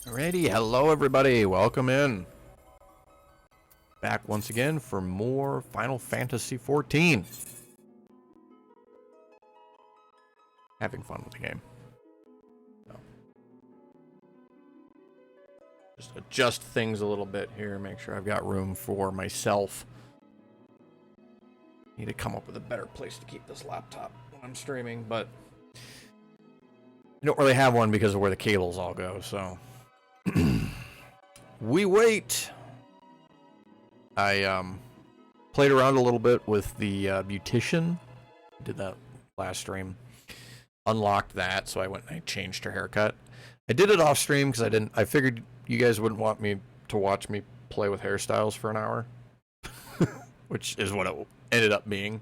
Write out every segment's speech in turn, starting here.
Alrighty, hello everybody, welcome in. Back once again for more Final Fantasy XIV. Having fun with the game. So. Just adjust things a little bit here, make sure I've got room for myself. Need to come up with a better place to keep this laptop when I'm streaming, but I don't really have one because of where the cables all go, so we wait. I played around a little bit with the beautician. Did that last stream. Unlocked that, so I went and I changed her haircut. I did it off stream because I figured you guys wouldn't want me to watch me play with hairstyles for an hour, which is what it ended up being.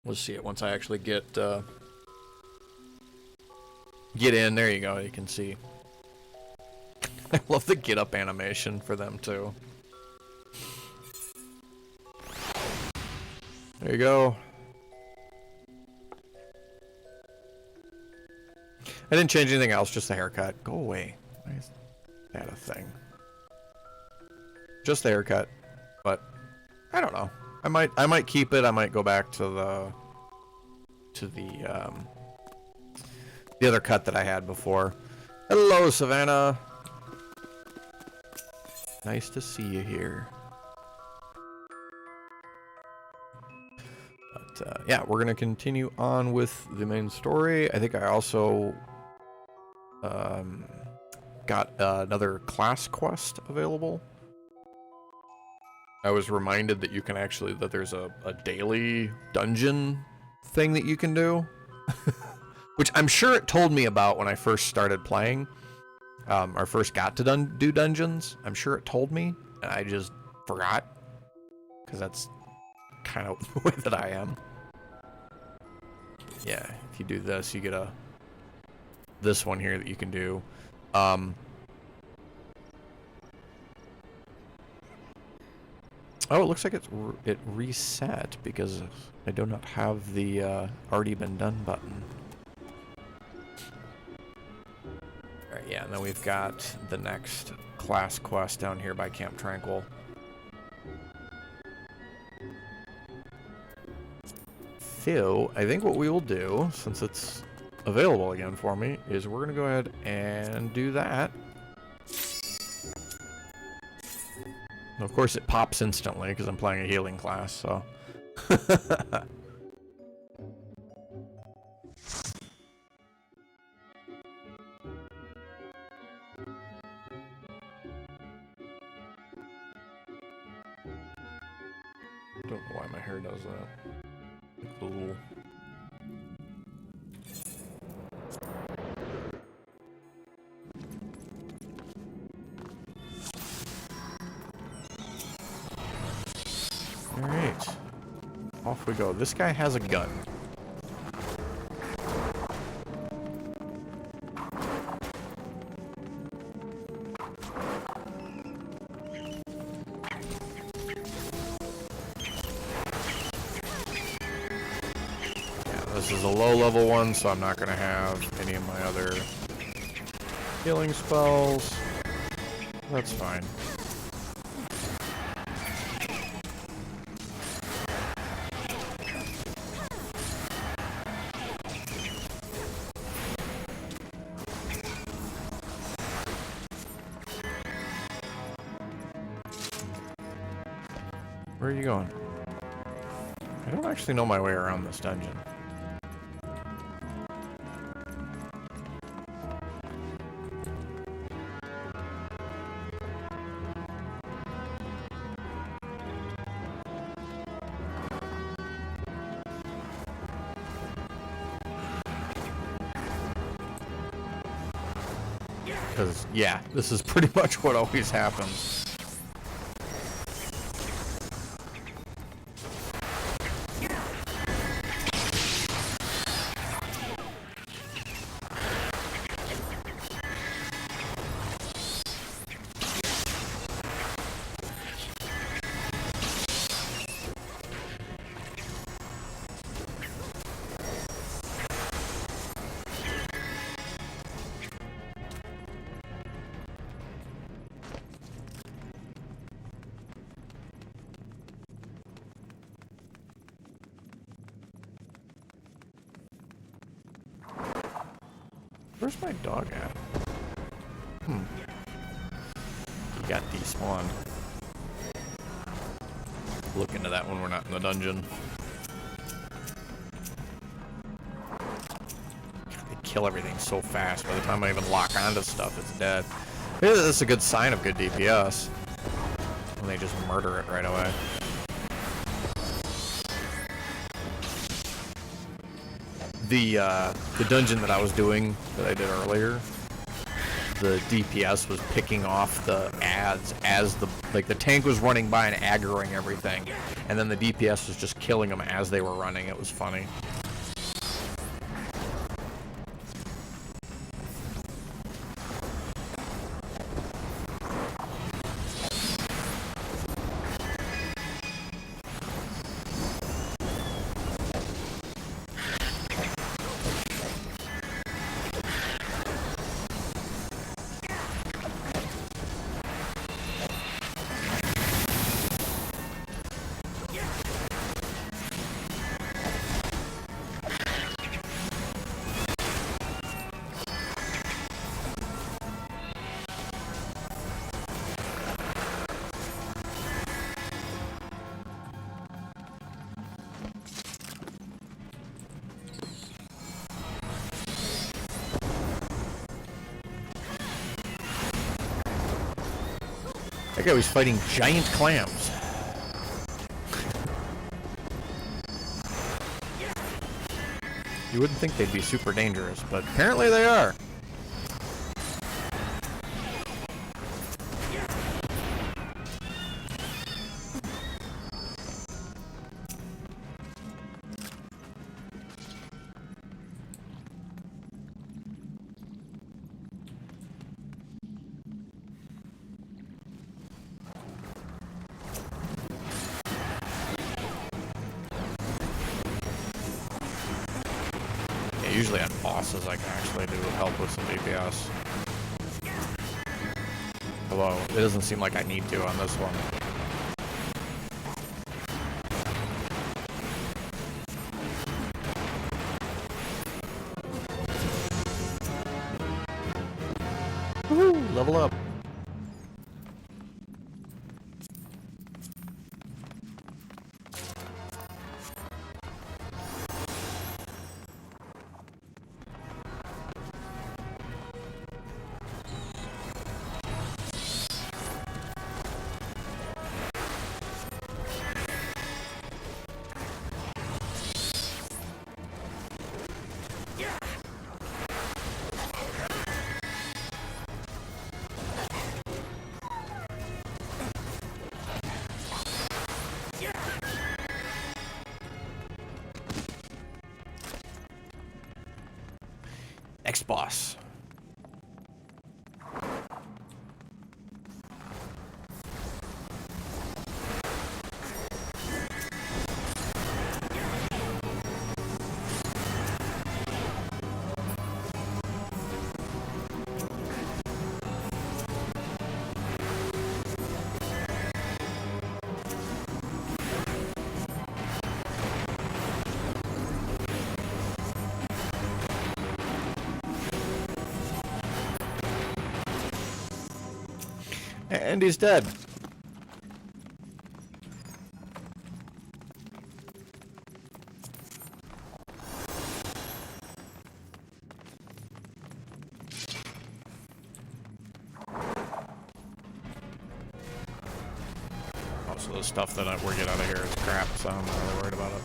We'll see it once I actually get in. There you go. You can see. I love the get up animation for them too. There you go. I didn't change anything else, just the haircut. Go away. Why is that a thing? Just the haircut. But I don't know. I might keep it. I might go back to the other cut that I had before. Hello, Savannah. Nice to see you here. But yeah, we're gonna continue on with the main story. I think I also got another class quest available. I was reminded that you can actually, that there's a daily dungeon thing that you can do. Which I'm sure it told me about when I first started playing. Or first got to do dungeons. I'm sure it told me, and I just forgot. Because that's kind of the way that I am. Yeah, if you do this, you get this one here that you can do. Oh, it looks like it reset because I do not have the already been done button. Alright, yeah, and then we've got the next class quest down here by Camp Tranquil. So, I think what we will do, since it's available again for me, is we're going to go ahead and do that. Of course, it pops instantly because I'm playing a healing class, so. Don't know why my hair does that. Cool. Alright. Off we go. This guy has a gun. Yeah, this is a low-level one, so I'm not going to have any of my other healing spells. That's fine. Where are you going? I don't actually know my way around this dungeon. Because, yeah, this is pretty much what always happens. Where's my dog at? He got despawned. Look into that when we're not in the dungeon. They kill everything so fast. By the time I even lock onto stuff, it's dead. Maybe that's a good sign of good DPS. When they just murder it right away. The dungeon that I was doing, that I did earlier, the DPS was picking off the ads as the tank was running by and aggroing everything, and then the DPS was just killing them as they were running. It was funny. That guy was fighting giant clams. You wouldn't think they'd be super dangerous, but apparently they are. Usually on bosses I can actually do help with some DPS. Although, it doesn't seem like I need to on this one. Woohoo! Level up. Next boss. And he's dead. Oh, so the stuff that we're getting out of here is crap, so I'm not really worried about it.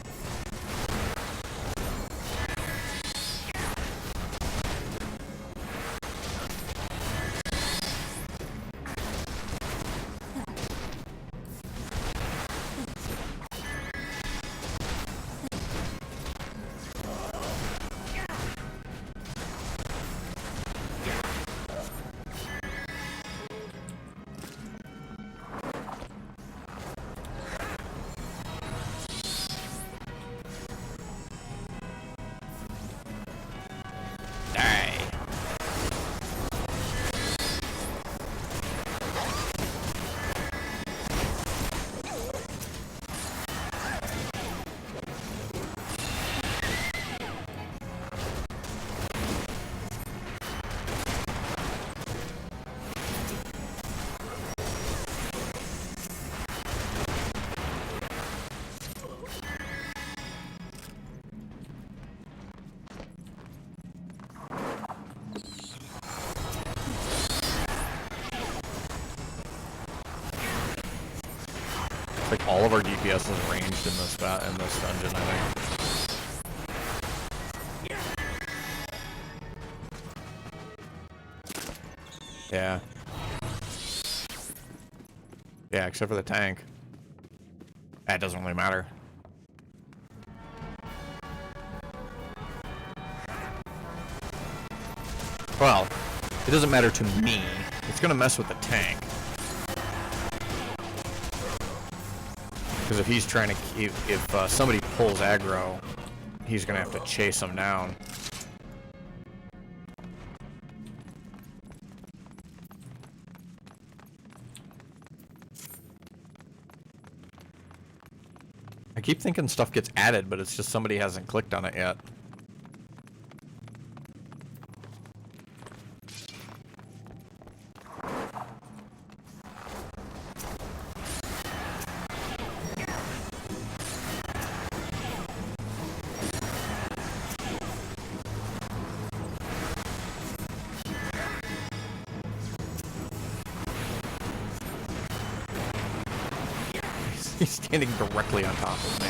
Like all of our DPS is ranged in this dungeon, I think. Yeah. Yeah, except for the tank. That doesn't really matter. Well, it doesn't matter to me. It's gonna mess with the tank. Because if he's trying to, if somebody pulls aggro, he's gonna have to chase him down. I keep thinking stuff gets added, but it's just somebody hasn't clicked on it yet. He's standing directly on top of me.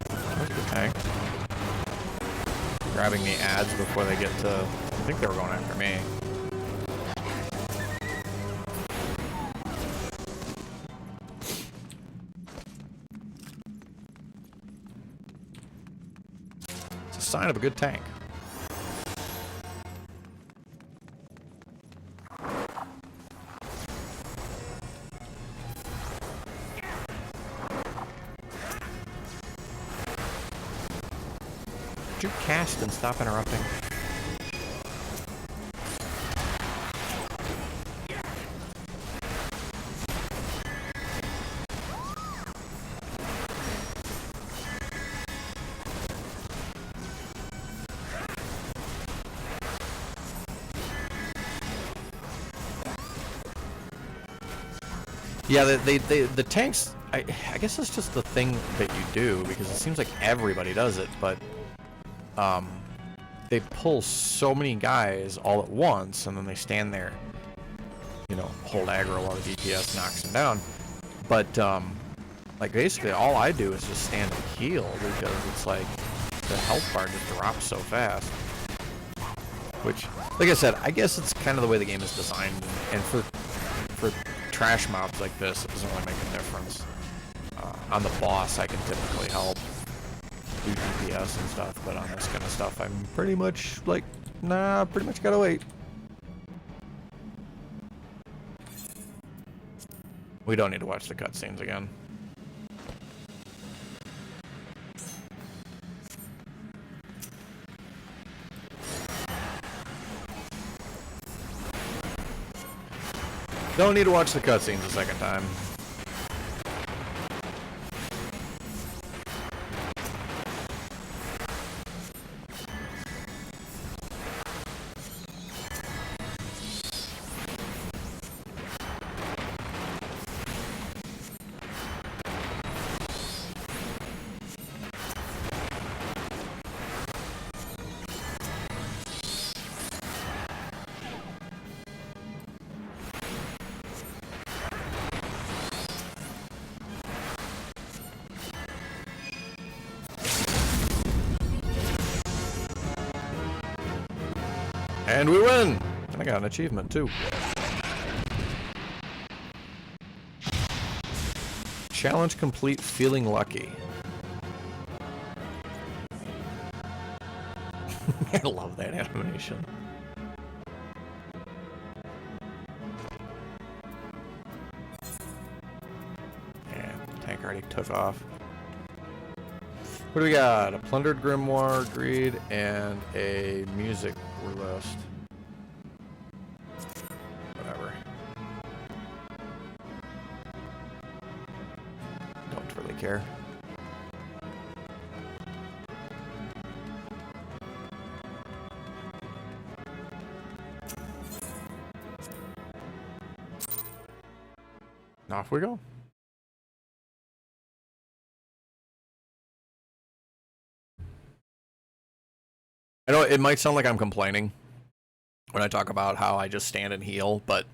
That's a good tank. Grabbing the ads before they get to... I think they were going after me. Sign of a good tank. Would you cast and stop interrupting? Yeah, the tanks, I guess it's just the thing that you do, because it seems like everybody does it, but they pull so many guys all at once, and then they stand there, you know, hold aggro while the DPS knocks them down. But, like, basically all I do is just stand and heal, because it's like, the health bar just drops so fast. Which, like I said, I guess it's kind of the way the game is designed, and for trash mobs like this, it doesn't really make a difference. On the boss, I can typically help do DPS and stuff, but on this kind of stuff, I'm pretty much like, nah, pretty much gotta wait. We don't need to watch the cutscenes again. Don't need to watch the cutscenes a second time. And we win! And I got an achievement, too. Challenge complete, feeling lucky. I love that animation. Yeah, tank already took off. What do we got? A plundered grimoire, greed, and a music list. Whatever. Don't really care. Off we go. I know it might sound like I'm complaining when I talk about how I just stand and heal, but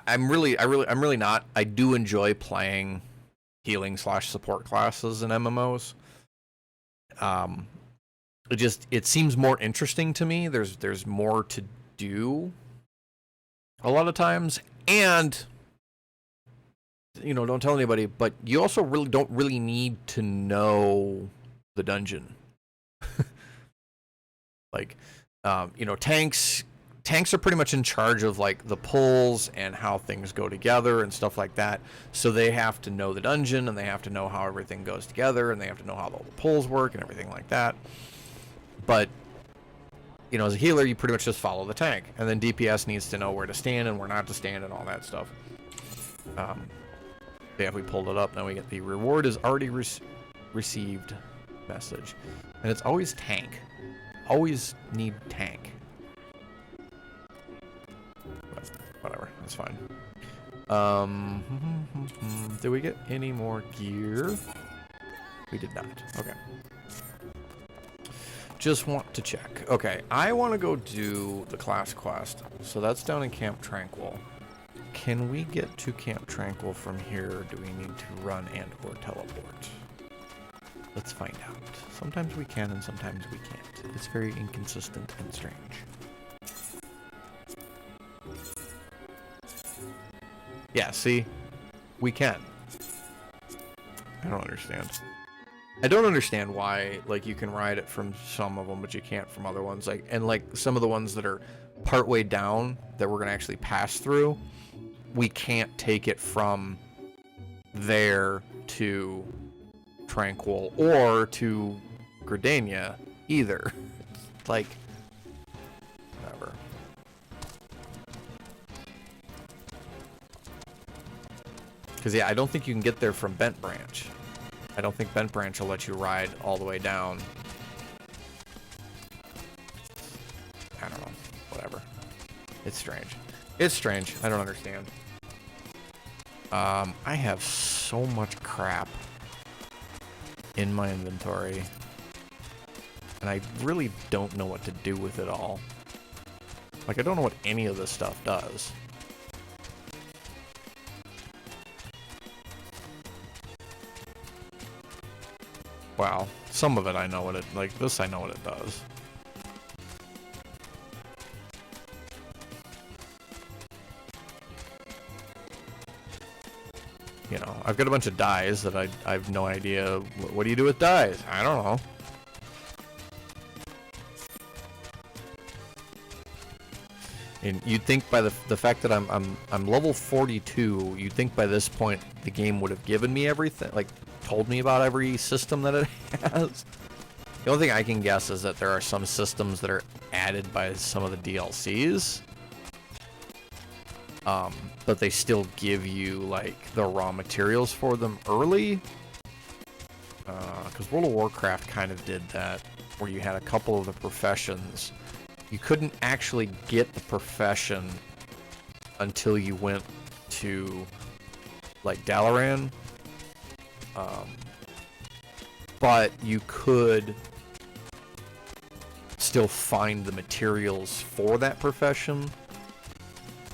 I'm really not. I do enjoy playing healing / support classes in MMOs. It seems more interesting to me. There's more to do a lot of times, and don't tell anybody, but you also don't really need to know the dungeon. Like, tanks are pretty much in charge of like the pulls and how things go together and stuff like that. So they have to know the dungeon, and they have to know how everything goes together, and they have to know how all the pulls work and everything like that. But as a healer, you pretty much just follow the tank, and then DPS needs to know where to stand and where not to stand and all that stuff. Yeah, if we pulled it up, now we get the reward is already received message, and it's always tank. Always need tank. But whatever, that's fine. Did we get any more gear? We did not. Okay. Just want to check. Okay, I want to go do the class quest. So that's down in Camp Tranquil. Can we get to Camp Tranquil from here, or do we need to run and or teleport? Let's find out. Sometimes we can and sometimes we can't. It's very inconsistent and strange. Yeah, see? We can. I don't understand. I don't understand why, like, you can ride it from some of them, but you can't from other ones. Like, and like some of the ones that are partway down that we're gonna actually pass through, we can't take it from there to Tranquil or to Gridania either. Like, whatever. Because yeah, I don't think you can get there from Bent Branch. I don't think Bent Branch will let you ride all the way down. I don't know. Whatever. It's strange. It's strange. I don't understand. I have so much crap in my inventory, and I really don't know what to do with it all. Like, I don't know what any of this stuff does. Wow, some of it I know what it, like this I know what it does. I've got a bunch of dyes that I have no idea. What do you do with dyes? I don't know. And you'd think by the fact that I'm level 42, you'd think by this point the game would have given me everything, like told me about every system that it has. The only thing I can guess is that there are some systems that are added by some of the DLCs. But they still give you like the raw materials for them early. Because World of Warcraft kind of did that, where you had a couple of the professions. You couldn't actually get the profession until you went to like Dalaran. But you could still find the materials for that profession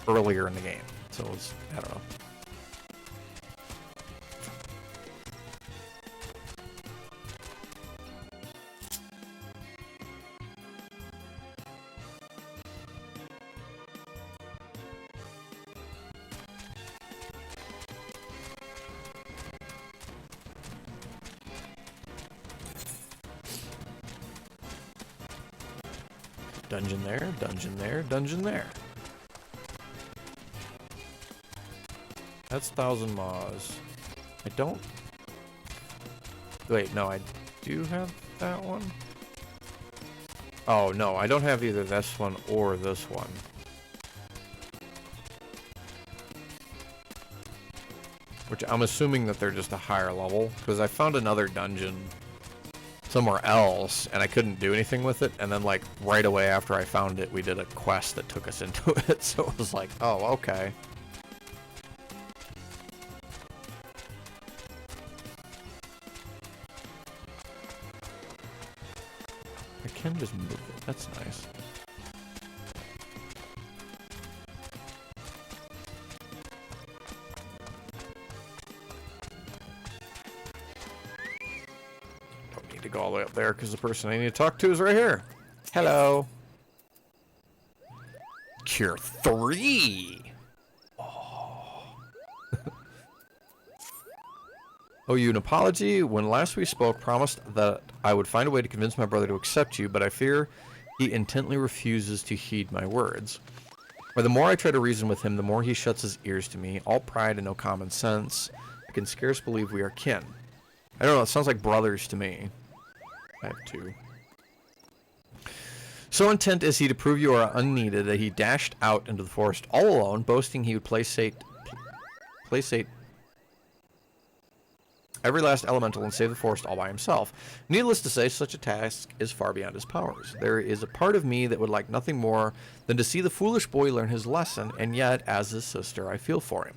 earlier in the game. So it was, I don't know. Dungeon there, dungeon there, dungeon there. That's 1,000 Maws. I don't... Wait, no, I do have that one? Oh, no, I don't have either this one or this one. Which I'm assuming that they're just a higher level, because I found another dungeon somewhere else, and I couldn't do anything with it, and then, like, right away after I found it, we did a quest that took us into it, so it was like, oh, okay. can just move it. That's nice. Don't need to go all the way up there because the person I need to talk to is right here. Hello. Cure 3. Oh, you an apology? When last we spoke, promised that I would find a way to convince my brother to accept you, but I fear he intently refuses to heed my words. For the more I try to reason with him, the more he shuts his ears to me, all pride and no common sense. I can scarce believe we are kin. I don't know, it sounds like brothers to me. I have 2. So intent is he to prove you are unneeded that he dashed out into the forest all alone, boasting he would placate every last elemental and save the forest all by himself. Needless to say, such a task is far beyond his powers. There is a part of me that would like nothing more than to see the foolish boy learn his lesson, and yet, as his sister, I feel for him.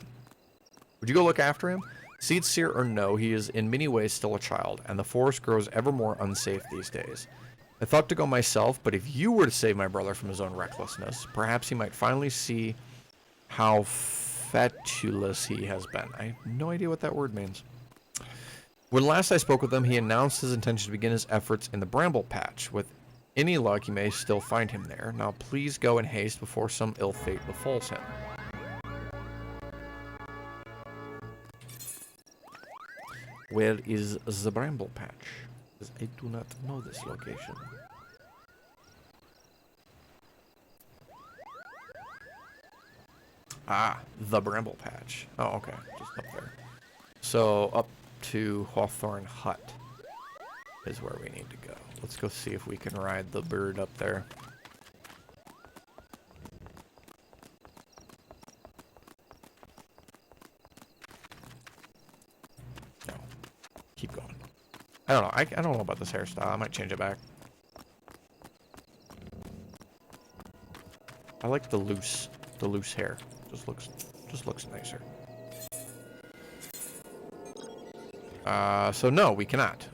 Would you go look after him? Seed seer or no, he is in many ways still a child, and the forest grows ever more unsafe these days. I thought to go myself, but if you were to save my brother from his own recklessness, perhaps he might finally see how fatuous he has been. I have no idea what that word means. When last I spoke with him, he announced his intention to begin his efforts in the bramble patch. With any luck, you may still find him there. Now please go in haste before some ill fate befalls him. Where is the bramble patch? Because I do not know this location. Ah, the bramble patch. Oh, okay. Just up there. So, up to Hawthorne Hut is where we need to go. Let's go see if we can ride the bird up there. No. Keep going. I don't know. I don't know about this hairstyle. I might change it back. I like the loose hair. Just looks nicer. So no, we cannot.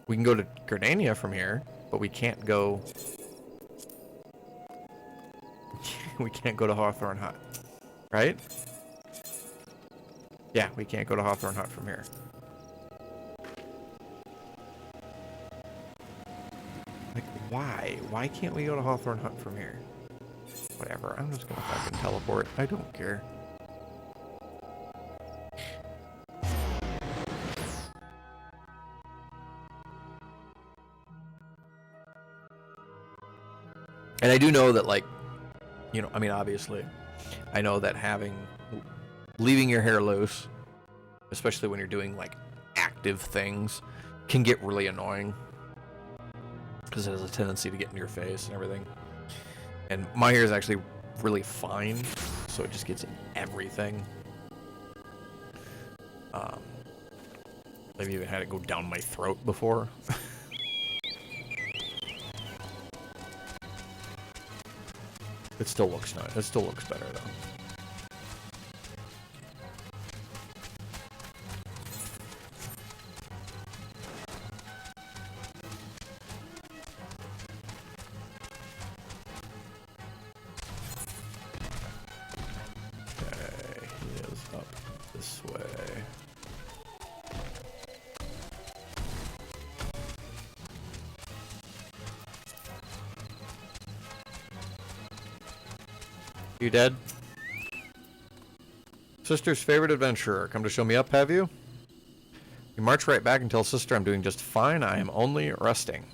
We can go to Gardania from here, but we can't go... we can't go to Hawthorne Hut. Right? Yeah, we can't go to Hawthorne Hut from here. Like, why? Why can't we go to Hawthorne Hut from here? Whatever, I'm just gonna fucking teleport. I don't care. And I do know that, like, you know, I mean, obviously, I know that leaving your hair loose, especially when you're doing, like, active things, can get really annoying. Because it has a tendency to get in your face and everything. And my hair is actually really fine, so it just gets in everything. I've even had it go down my throat before. It still looks nice. It still looks better though. Okay, he is up this way. You dead? Sister's favorite adventurer. Come to show me up, have you? You march right back and tell Sister I'm doing just fine. I am only resting.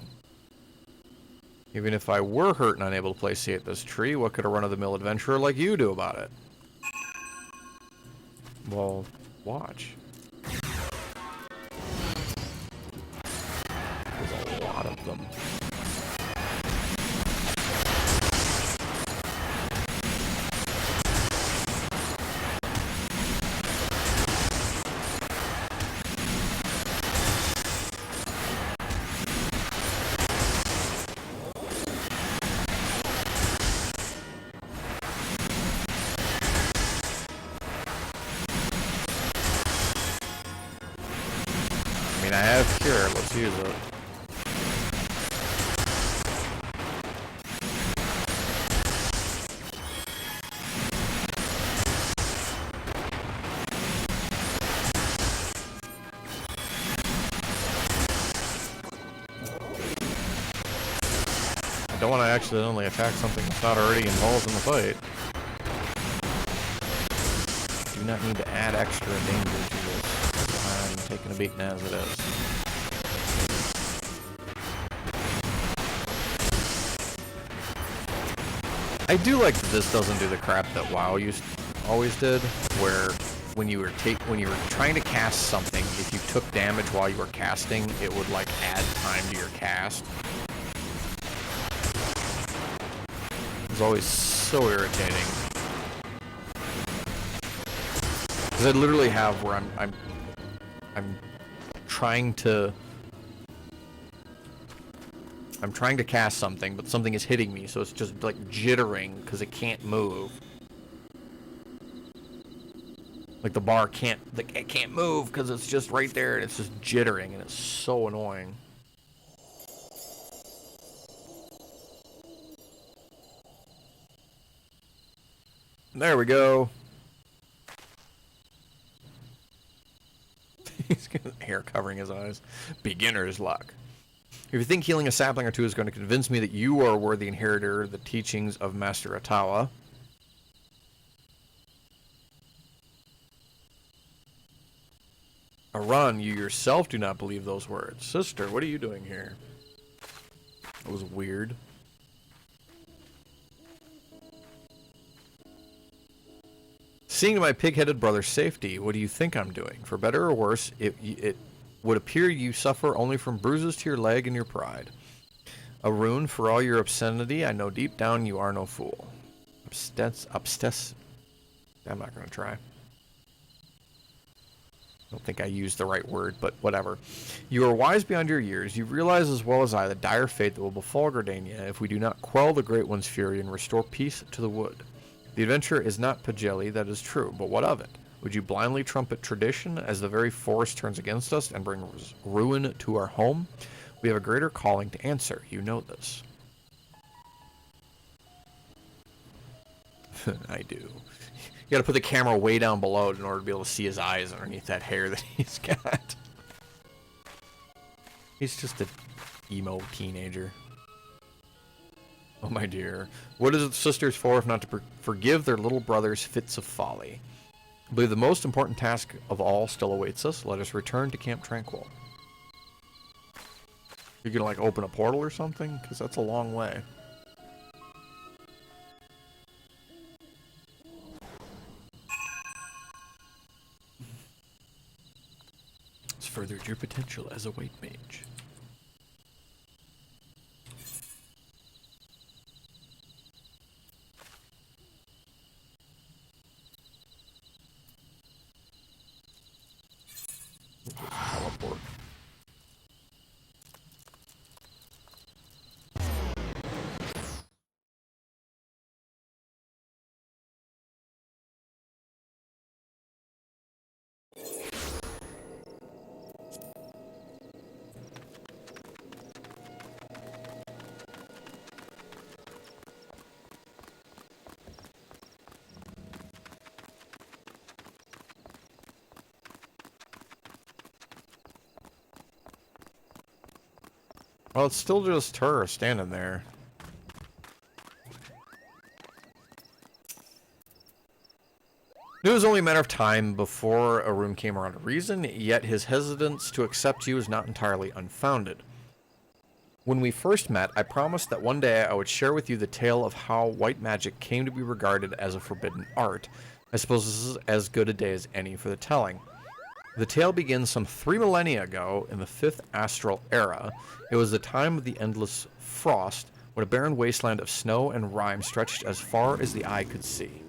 Even if I were hurt and unable to placiate this tree, what could a run-of-the-mill adventurer like you do about it? Well, watch. There's a lot of them. I have cure, let's use it. don't want to accidentally attack something that's not already involved in the fight. Do not need to add extra danger to this. I'm taking a beating as it is. I do like that this doesn't do the crap that WoW always did, where when you were trying to cast something, if you took damage while you were casting, it would like add time to your cast. It was always so irritating. Because I literally have where I'm trying to cast something, but something is hitting me, so it's just like jittering because it can't move. Like the bar it can't move because it's just right there and it's just jittering and it's so annoying. There we go. He's got hair covering his eyes. Beginner's luck. If you think healing a sapling or two is going to convince me that you are a worthy inheritor of the teachings of Master Atawa, Aran, you yourself do not believe those words. Sister, what are you doing here? That was weird. Seeing to my pig-headed brother's safety, what do you think I'm doing? For better or worse, it would appear you suffer only from bruises to your leg and your pride. Arun, for all your obscenity, I know deep down you are no fool. I'm not going to try. I don't think I used the right word, but whatever. You are wise beyond your years. You realize as well as I the dire fate that will befall Gardania if we do not quell the Great One's fury and restore peace to the wood. The adventure is not Pageli, that is true, but what of it? Would you blindly trumpet tradition as the very forest turns against us and bring ruin to our home? We have a greater calling to answer. You know this. I do. You gotta put the camera way down below in order to be able to see his eyes underneath that hair that he's got. He's just a emo teenager. Oh my dear. What is it sisters for if not to forgive their little brother's fits of folly? I believe the most important task of all still awaits us. Let us return to Camp Tranquil. You're gonna like open a portal or something? Because that's a long way. It's furthered your potential as a white mage. Teleport. Well, it's still just her standing there. It was only a matter of time before Arun came around to reason, yet his hesitance to accept you is not entirely unfounded. When we first met, I promised that one day I would share with you the tale of how white magic came to be regarded as a forbidden art. I suppose this is as good a day as any for the telling. The tale begins some 3 millennia ago in the 5th Astral Era. It was the time of the endless frost, when a barren wasteland of snow and rime stretched as far as the eye could see.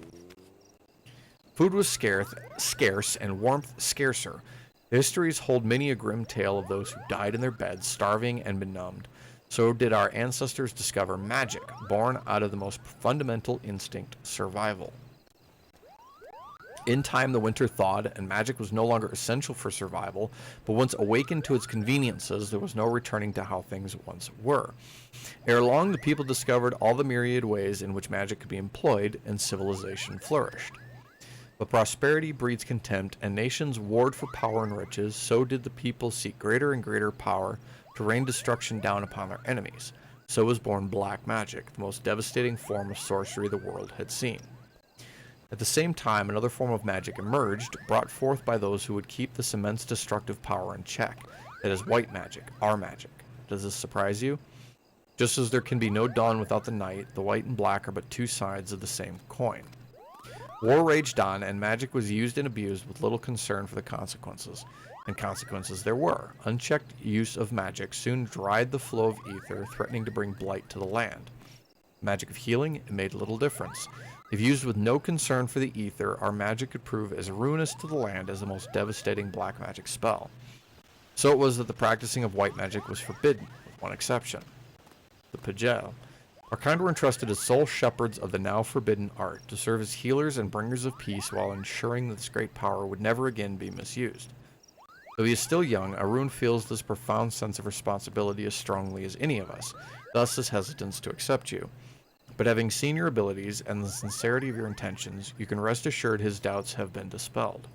Food was scarce and warmth scarcer. The histories hold many a grim tale of those who died in their beds, starving and benumbed. So did our ancestors discover magic, born out of the most fundamental instinct, survival. In time, the winter thawed, and magic was no longer essential for survival, but once awakened to its conveniences, there was no returning to how things once were. Ere long, the people discovered all the myriad ways in which magic could be employed, and civilization flourished. But prosperity breeds contempt, and nations warred for power and riches, so did the people seek greater and greater power to rain destruction down upon their enemies. So was born black magic, the most devastating form of sorcery the world had seen. At the same time, another form of magic emerged, brought forth by those who would keep this immense destructive power in check. It is white magic, our magic. Does this surprise you? Just as there can be no dawn without the night, the white and black are but two sides of the same coin. War raged on, and magic was used and abused with little concern for the consequences. And consequences there were. Unchecked use of magic soon dried the flow of ether, threatening to bring blight to the land. Magic of healing, it made little difference. If used with no concern for the ether, our magic could prove as ruinous to the land as the most devastating black magic spell. So it was that the practicing of white magic was forbidden, with one exception. The Pajel. Our kind were entrusted as sole shepherds of the now forbidden art, to serve as healers and bringers of peace while ensuring that this great power would never again be misused. Though he is still young, Arun feels this profound sense of responsibility as strongly as any of us, thus his hesitance to accept you. But having seen your abilities and the sincerity of your intentions, you can rest assured his doubts have been dispelled.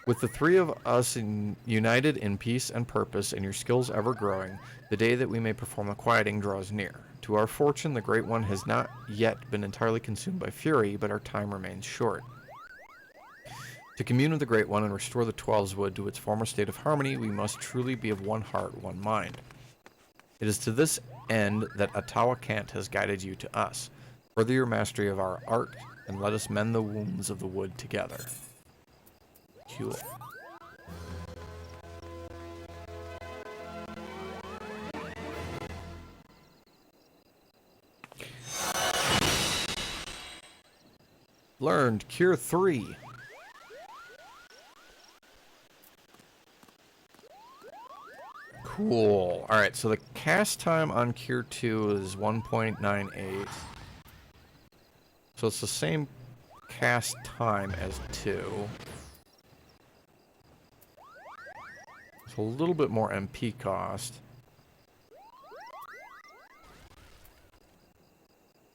With the three of us united in peace and purpose, and your skills ever growing, the day that we may perform the quieting draws near. To our fortune, the Great One has not yet been entirely consumed by fury, but our time remains short. To commune with the Great One and restore the Twelves Wood to its former state of harmony, we must truly be of one heart, one mind. It is to this end that Atawa Kant has guided you to us. Further your mastery of our art, and let us mend the wounds of the wood together. Cool. Learned Cure 3. Cool. Alright, so the cast time on Cure 2 is 1.98. So it's the same cast time as 2. It's a little bit more MP cost.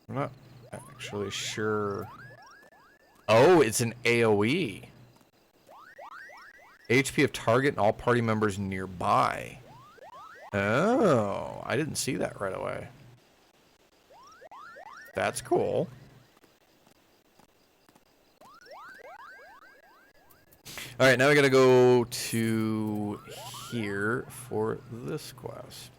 I'm not actually sure. Oh, it's an AoE. HP of target and all party members nearby. Oh, I didn't see that right away. That's cool. Alright, now we gotta go to here for this quest.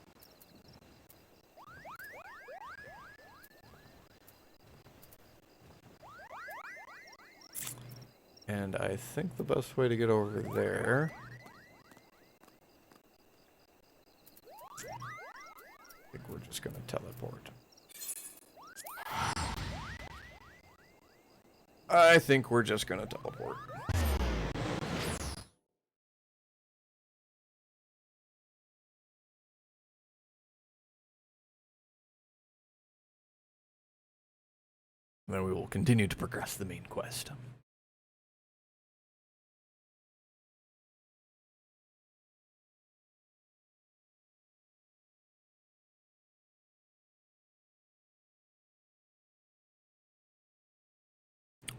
And I think the best way to get over there... I think we're just gonna teleport. I think we're just gonna teleport. Then we will continue to progress the main quest.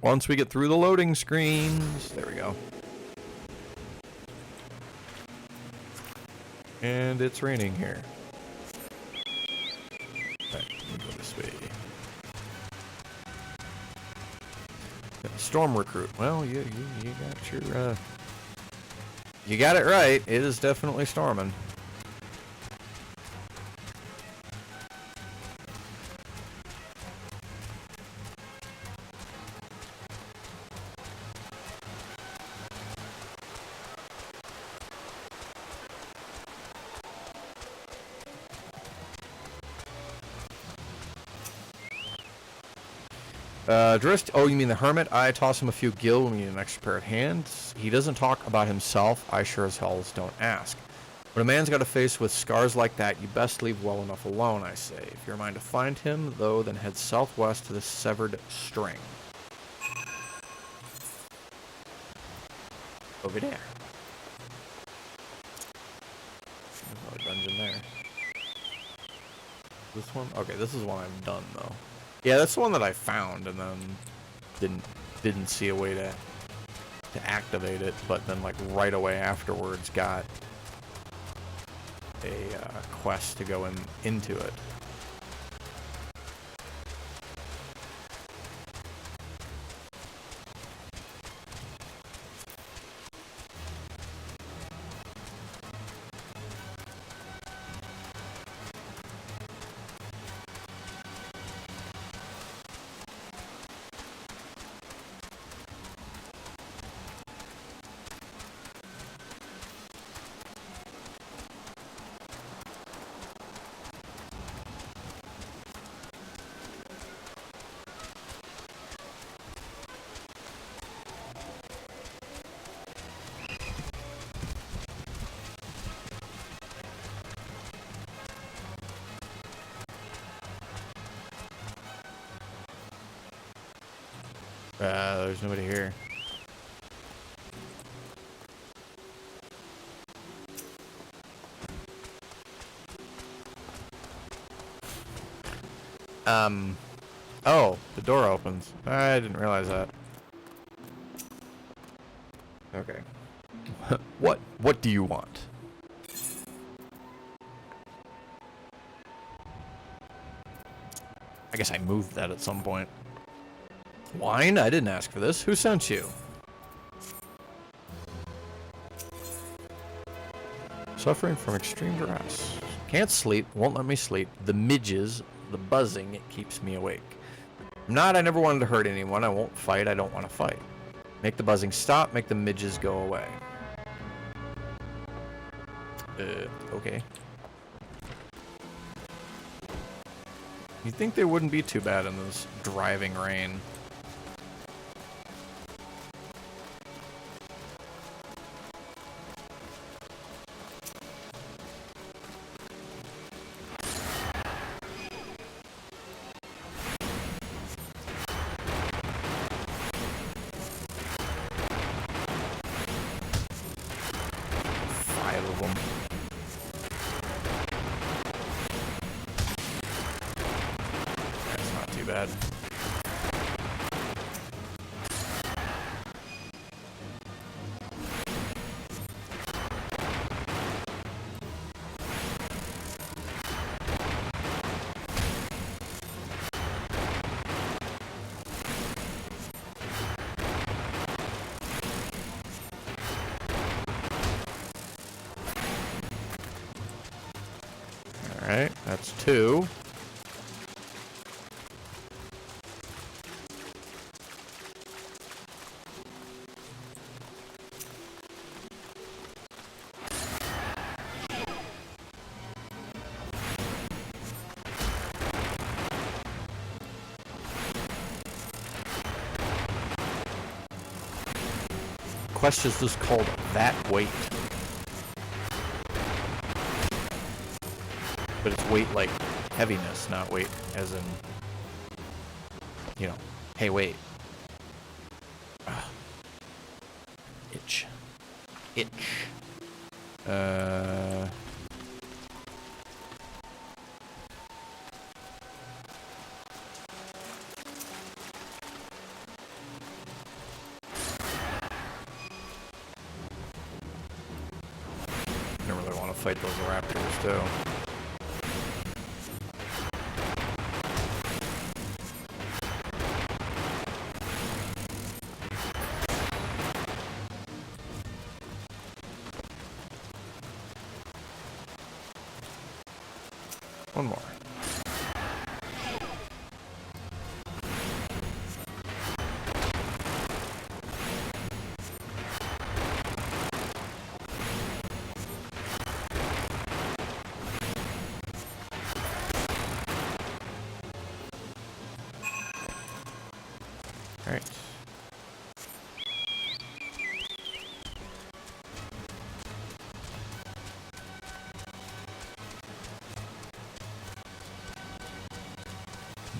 Once we get through the loading screens, there we go. And it's raining here. Alright, let me go this way. Storm recruit. Well, you got your you got it right. It is definitely storming. Drist, oh, you mean the hermit? I toss him a few gil. We need an extra pair of hands. He doesn't talk about himself. I sure as hell don't ask. When a man's got a face with scars like that, you best leave well enough alone, I say. If you're mind to find him, though, then head southwest to the severed string. Over there. There's another dungeon there. This one? Okay, this is one I've done, though. Yeah, that's the one that I found and then didn't see a way to activate it, but then like right away afterwards got a quest to go into it. There's nobody here. Oh, the door opens. I didn't realize that. Okay. What do you want? I guess I moved that at some point. Wine? I didn't ask for this. Who sent you? Suffering from extreme duress. Can't sleep. Won't let me sleep. The midges, the buzzing, it keeps me awake. I never wanted to hurt anyone. I won't fight. I don't want to fight. Make the buzzing stop. Make the midges go away. Okay. You'd think they wouldn't be too bad in this driving rain. Bad. All right, that's 2. Quest is just called That Weight. But it's weight like heaviness, not weight as in, you know, hey, wait. Itch. Itch. Fight those raptors too. One more. All right.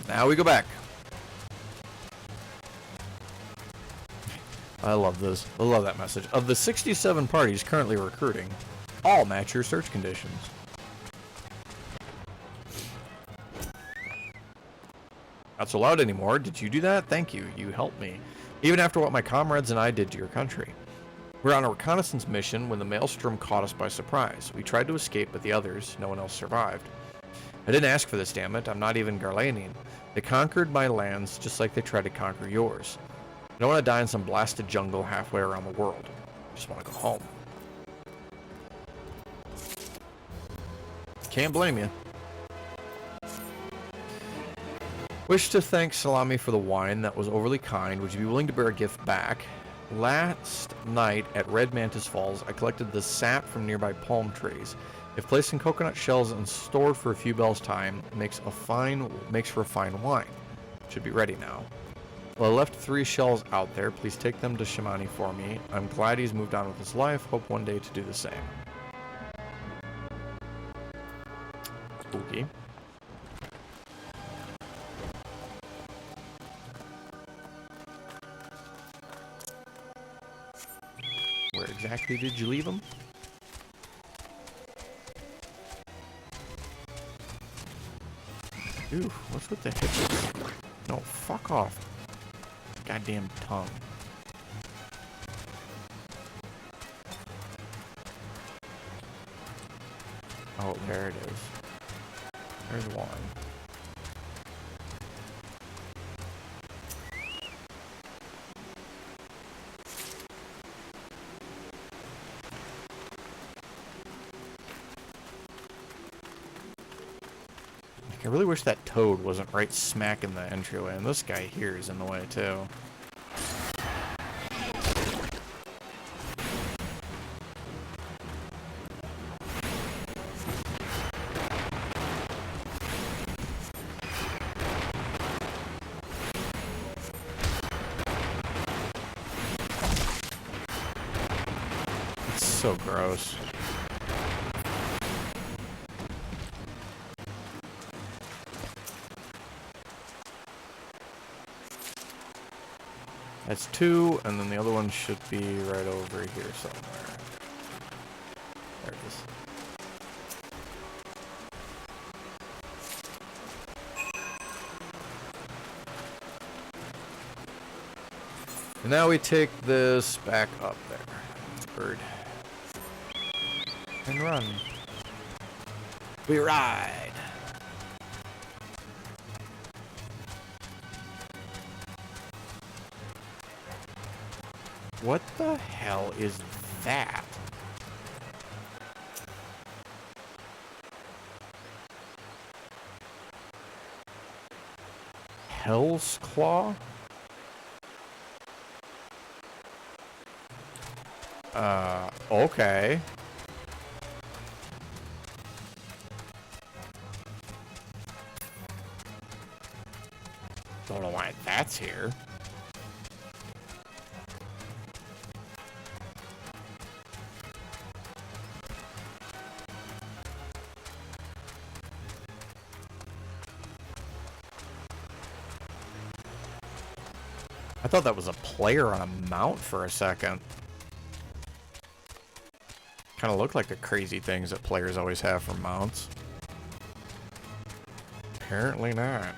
Now we go back. I love this. I love that message. Of the 67 parties currently recruiting, all match your search conditions. Not so loud anymore. Did you do that? Thank you. You helped me. Even after what my comrades and I did to your country. We were on a reconnaissance mission when the maelstrom caught us by surprise. We tried to escape, but the others, no one else survived. I didn't ask for this, damn it. I'm not even Garlanian. They conquered my lands just like they tried to conquer yours. I don't want to die in some blasted jungle halfway around the world. I just want to go home. Can't blame you. Wish to thank Salami for the wine. That was overly kind. Would you be willing to bear a gift back? Last night at Red Mantis Falls, I collected the sap from nearby palm trees. If placed in coconut shells and stored for a few bells' time, makes for a fine wine. Should be ready now. Well, I left 3 shells out there. Please take them to Shimani for me. I'm glad he's moved on with his life. Hope one day to do the same. Spooky. Where exactly did you leave him? Ooh, what's with the hips? No, fuck off. Goddamn tongue. Oh, there it is. There's one. I really wish that toad wasn't right smack in the entryway, and this guy here is in the way too. It's so gross. That's 2, and then the other one should be right over here somewhere. There it is. And now we take this back up there. Bird. And run. We ride. What the hell is that? Hell's Claw? Okay. Don't know why that's here. I thought that was a player on a mount for a second. Kind of looked like the crazy things that players always have for mounts. Apparently not.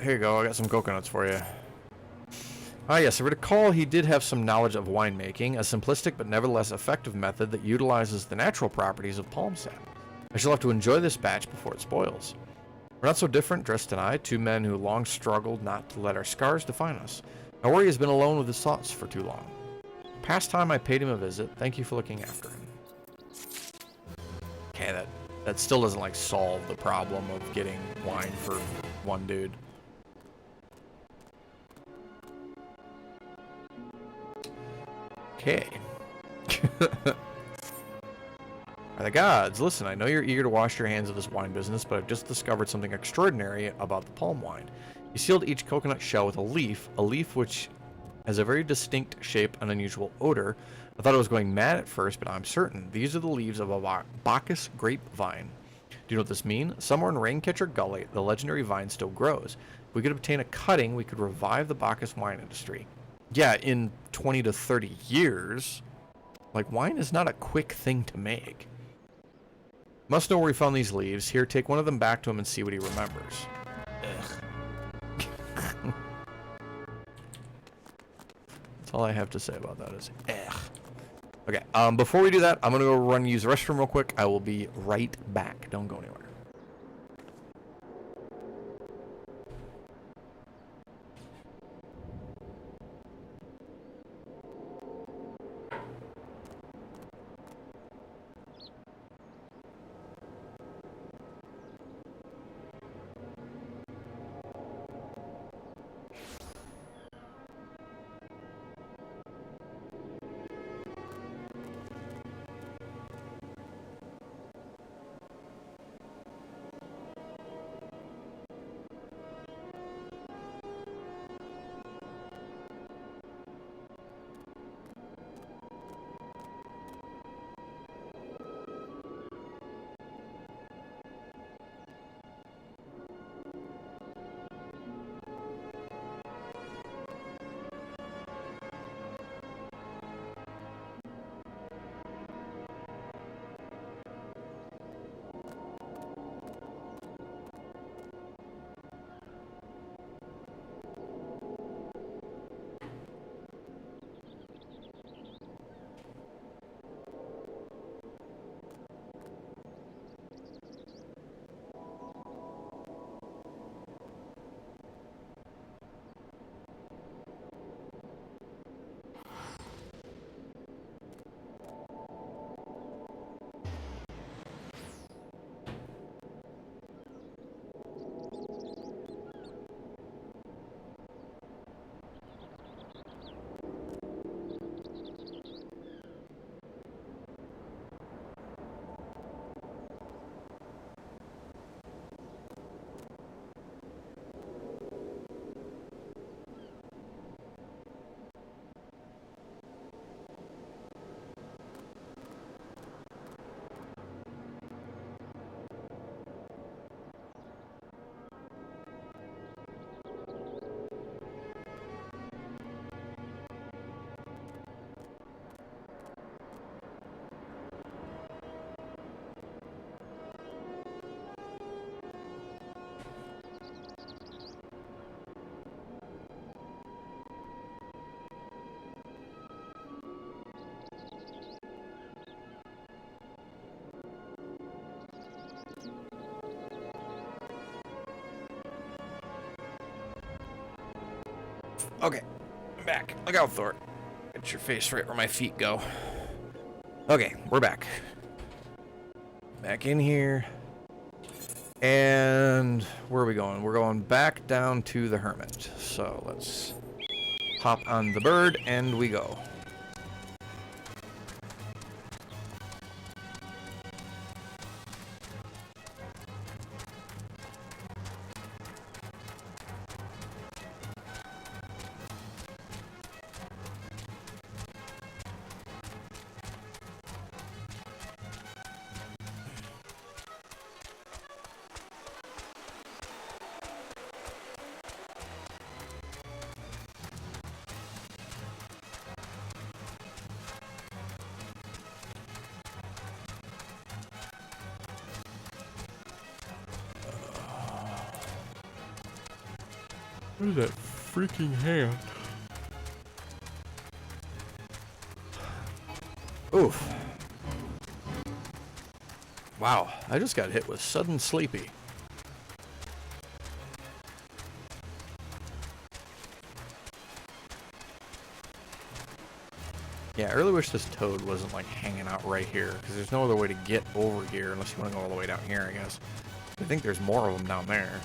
Here you go, I got some coconuts for you. Ah yes, I recall he did have some knowledge of winemaking, a simplistic but nevertheless effective method that utilizes the natural properties of palm sap. I shall have to enjoy this batch before it spoils. We're not so different, Dresden and I, 2 men who long struggled not to let our scars define us. I worry he's been alone with his thoughts for too long. Past time I paid him a visit, thank you for looking after him. Okay, that still doesn't like solve the problem of getting wine for one dude. Okay. By the gods, listen, I know you're eager to wash your hands of this wine business, but I've just discovered something extraordinary about the palm wine. You sealed each coconut shell with a leaf which has a very distinct shape and unusual odor. I thought I was going mad at first, but I'm certain. These are the leaves of a Bacchus grapevine. Do you know what this means? Somewhere in Raincatcher Gully, the legendary vine still grows. If we could obtain a cutting, we could revive the Bacchus wine industry. Yeah, in 20 to 30 years. Like, wine is not a quick thing to make. Must know where he found these leaves. Here, take one of them back to him and see what he remembers. Ugh. That's all I have to say about that is ugh. Okay, before we do that, I'm gonna go run use the restroom real quick. I will be right back. Don't go anywhere. Okay, I'm back. Look out, Thor. Get your face right where my feet go. Okay, we're back. Back in here. And where are we going? We're going back down to the Hermit. So let's hop on the bird and we go. What is that freaking hand? Oof. Wow, I just got hit with sudden sleepy. Yeah, I really wish this toad wasn't like hanging out right here, because there's no other way to get over here unless you want to go all the way down here, I guess. I think there's more of them down there.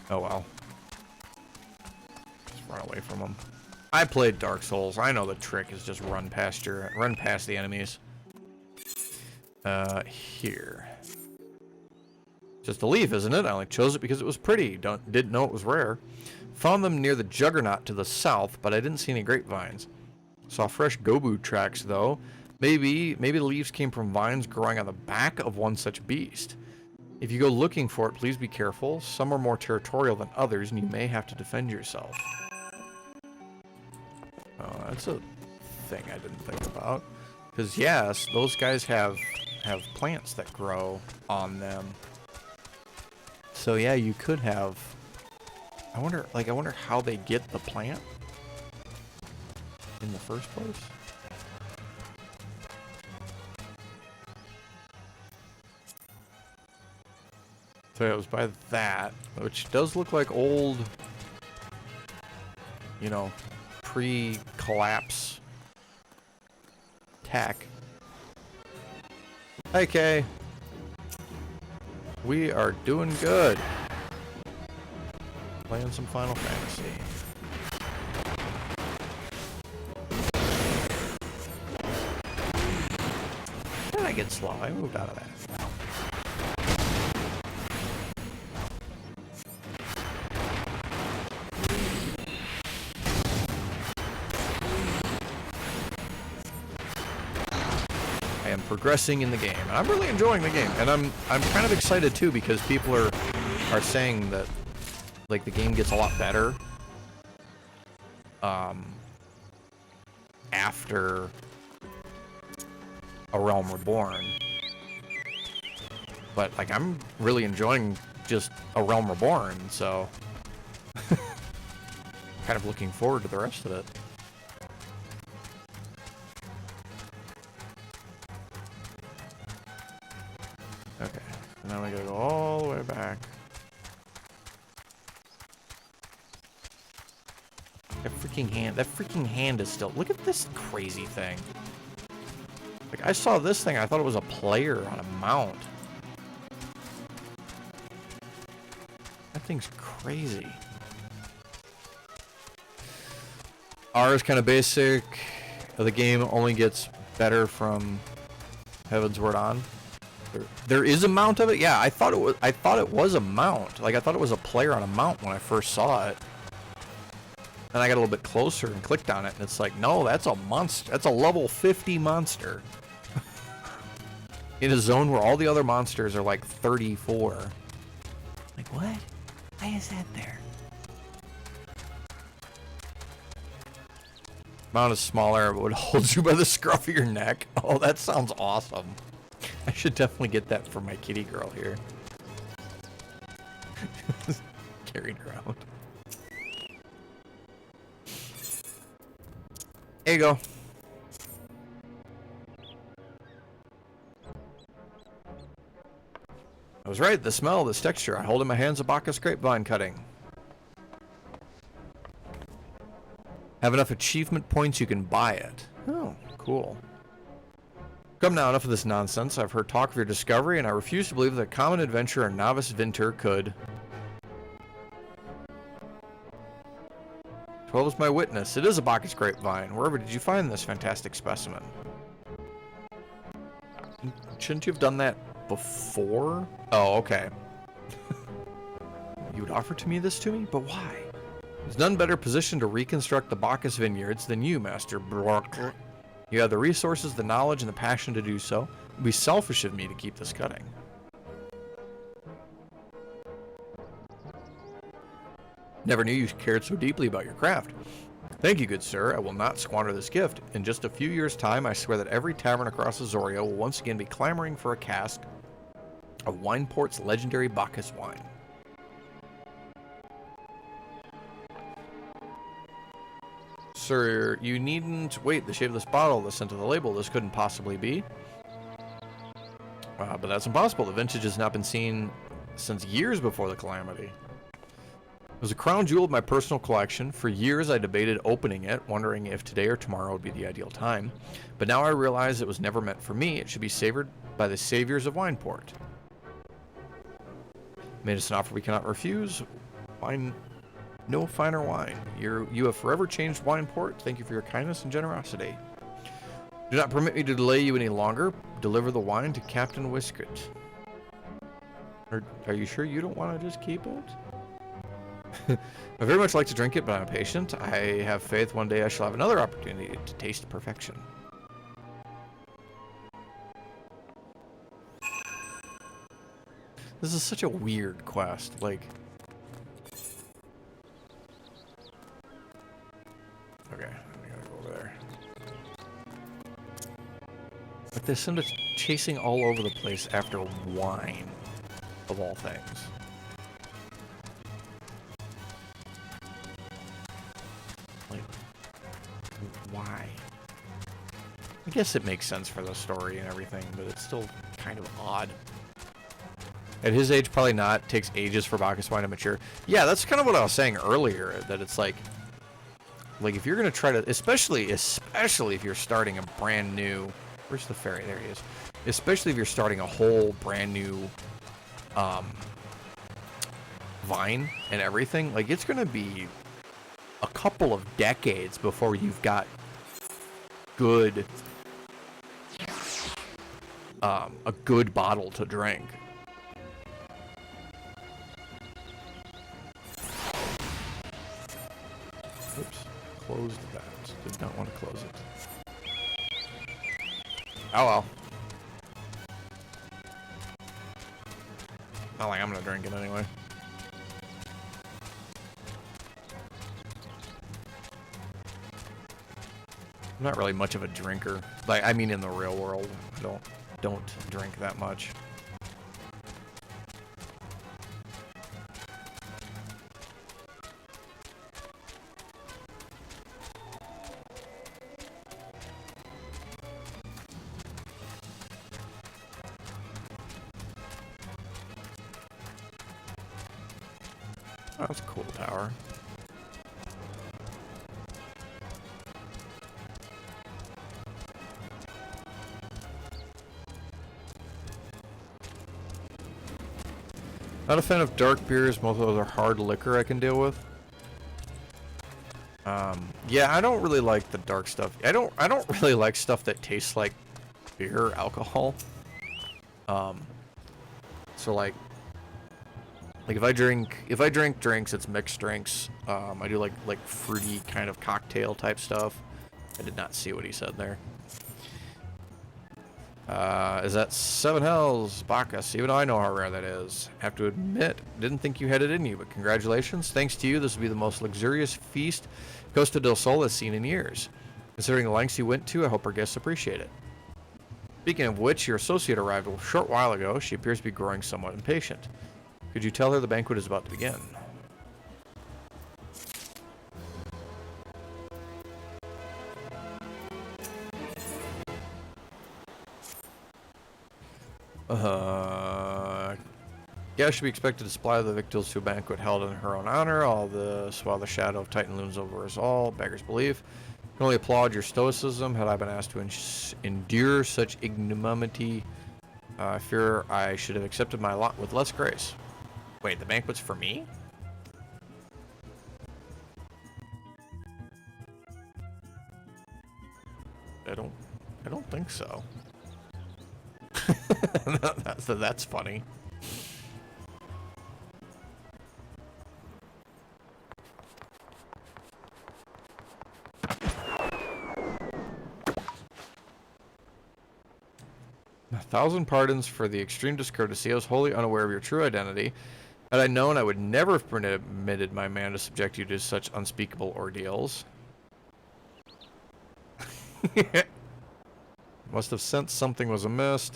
Oh well. Just run away from them. I played Dark Souls. I know the trick is just run past the enemies. Here. Just a leaf, isn't it? I only chose it because it was pretty. Didn't know it was rare. Found them near the Juggernaut to the south, but I didn't see any grapevines. Saw fresh Gobu tracks though. Maybe the leaves came from vines growing on the back of one such beast. If you go looking for it, please be careful. Some are more territorial than others, and you may have to defend yourself. Oh, that's a thing I didn't think about. Because yes, those guys have plants that grow on them. So yeah, you could have. I wonder how they get the plant in the first place. So it was by that, which does look like old, you know, pre-collapse tech. Hey, Kay. We are doing good. Playing some Final Fantasy. Did I get slow? I moved out of that. I am progressing in the game, and I'm really enjoying the game, and I'm kind of excited too because people are saying that like the game gets a lot better after A Realm Reborn. But like I'm really enjoying just A Realm Reborn, so kind of looking forward to the rest of it. Okay, so now we gotta go all the way back. That freaking hand is still, look at this crazy thing. Like I saw this thing, I thought it was a player on a mount. That thing's crazy. R is kind of basic. The game only gets better from Heavensward on. There is a mount of it. Yeah, I thought it was a mount. Like I thought it was a player on a mount when I first saw it. Then I got a little bit closer and clicked on it, and it's like, no, that's a monster. That's a level 50 monster. In a zone where all the other monsters are like 34. Like what? Why is that there? Mount is smaller, but it holds you by the scruff of your neck. Oh, that sounds awesome. I should definitely get that for my kitty girl here. Carried around. There you go. I was right, the smell, this texture. I hold in my hands a Bacchus grapevine cutting. Have enough achievement points you can buy it. Oh, cool. Come now, enough of this nonsense. I've heard talk of your discovery, and I refuse to believe that a common adventurer and novice Vinter could. 12 is my witness. It is a Bacchus grapevine. Wherever did you find this fantastic specimen? Shouldn't you have done that before? Oh, okay. You would offer to me this to me? But why? There's none better positioned to reconstruct the Bacchus vineyards than you, Master Brock. You have the resources, the knowledge, and the passion to do so. It would be selfish of me to keep this cutting. Never knew you cared so deeply about your craft. Thank you, good sir. I will not squander this gift. In just a few years' time, I swear that every tavern across Azoria will once again be clamoring for a cask of Wineport's legendary Bacchus wine. Sir, you needn't wait. The shape of this bottle, the scent of the label, this couldn't possibly be. But that's impossible. The vintage has not been seen since years before the calamity. It was a crown jewel of my personal collection. For years I debated opening it, wondering if today or tomorrow would be the ideal time. But now I realize it was never meant for me. It should be savored by the saviors of Wineport. Made us an offer we cannot refuse. Wine, no finer wine. You have forever changed Wineport. Thank you for your kindness and generosity. Do not permit me to delay you any longer. Deliver the wine to Captain Whisket. Are you sure you don't want to just keep it? I very much like to drink it, but I'm patient. I have faith one day I shall have another opportunity to taste perfection. This is such a weird quest. Like, okay, I'm gonna go over there. But they send us chasing all over the place after wine, of all things. Like, why? I guess it makes sense for the story and everything, but it's still kind of odd. At his age, probably not. Takes ages for Bacchus wine to mature. Yeah, that's kind of what I was saying earlier, that it's like if you're gonna try to, especially if you're starting a brand new, where's the ferry? There he is. Especially if you're starting a whole brand new vine and everything, like it's gonna be a couple of decades before you've got good a good bottle to drink. Oops, closed that. Did not want to close it. Oh well. Not like I'm gonna drink it anyway. I'm not really much of a drinker. Like, I mean, in the real world, I don't drink that much. Oh, that's a cool tower. Not a fan of dark beers. Most of those are hard liquor I can deal with. Yeah, I don't really like the dark stuff. I don't really like stuff that tastes like beer or alcohol. So like if I drink drinks, it's mixed drinks. I do like fruity kind of cocktail type stuff. I did not see what he said there. Is that Seven Hells Bacchus? Even I know how rare that is. Have to admit, didn't think you had it in you, but congratulations. Thanks to you, this will be the most luxurious feast Costa del Sol has seen in years. Considering the lengths you went to, I hope our guests appreciate it. Speaking of which, your associate arrived a short while ago. She appears to be growing somewhat impatient. Could you tell her the banquet is about to begin? Guests should be expected to supply the victuals to a banquet held in her own honor. All this while the shadow of Titan looms over us all. Beggars belief. I can only applaud your stoicism. Had I been asked to endure such ignominy, I fear I should have accepted my lot with less grace. Wait, the banquet's for me? I don't think so. That's funny. A thousand pardons for the extreme discourtesy. I was wholly unaware of your true identity. Had I known, I would never have permitted my man to subject you to such unspeakable ordeals. Must have sensed something was amiss.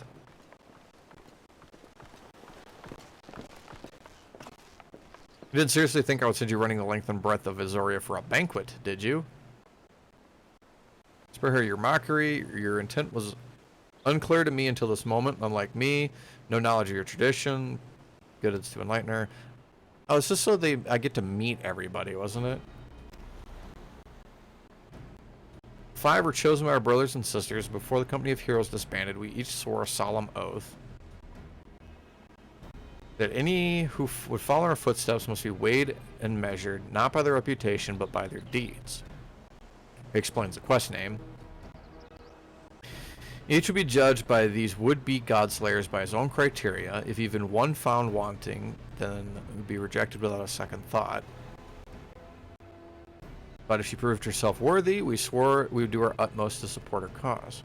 You didn't seriously think I would send you running the length and breadth of Azoria for a banquet, did you? Spare her your mockery. Your intent was unclear to me until this moment. Unlike me, no knowledge of your tradition. Good as to enlighten her. Oh, it's just so I get to meet everybody, wasn't it? 5 were chosen by our brothers and sisters. Before the company of heroes disbanded, we each swore a solemn oath that any who would follow our footsteps must be weighed and measured, not by their reputation, but by their deeds. It explains the quest name. Each would be judged by these would-be godslayers by his own criteria. If even one found wanting, then would be rejected without a second thought. But if she proved herself worthy, we swore we would do our utmost to support her cause.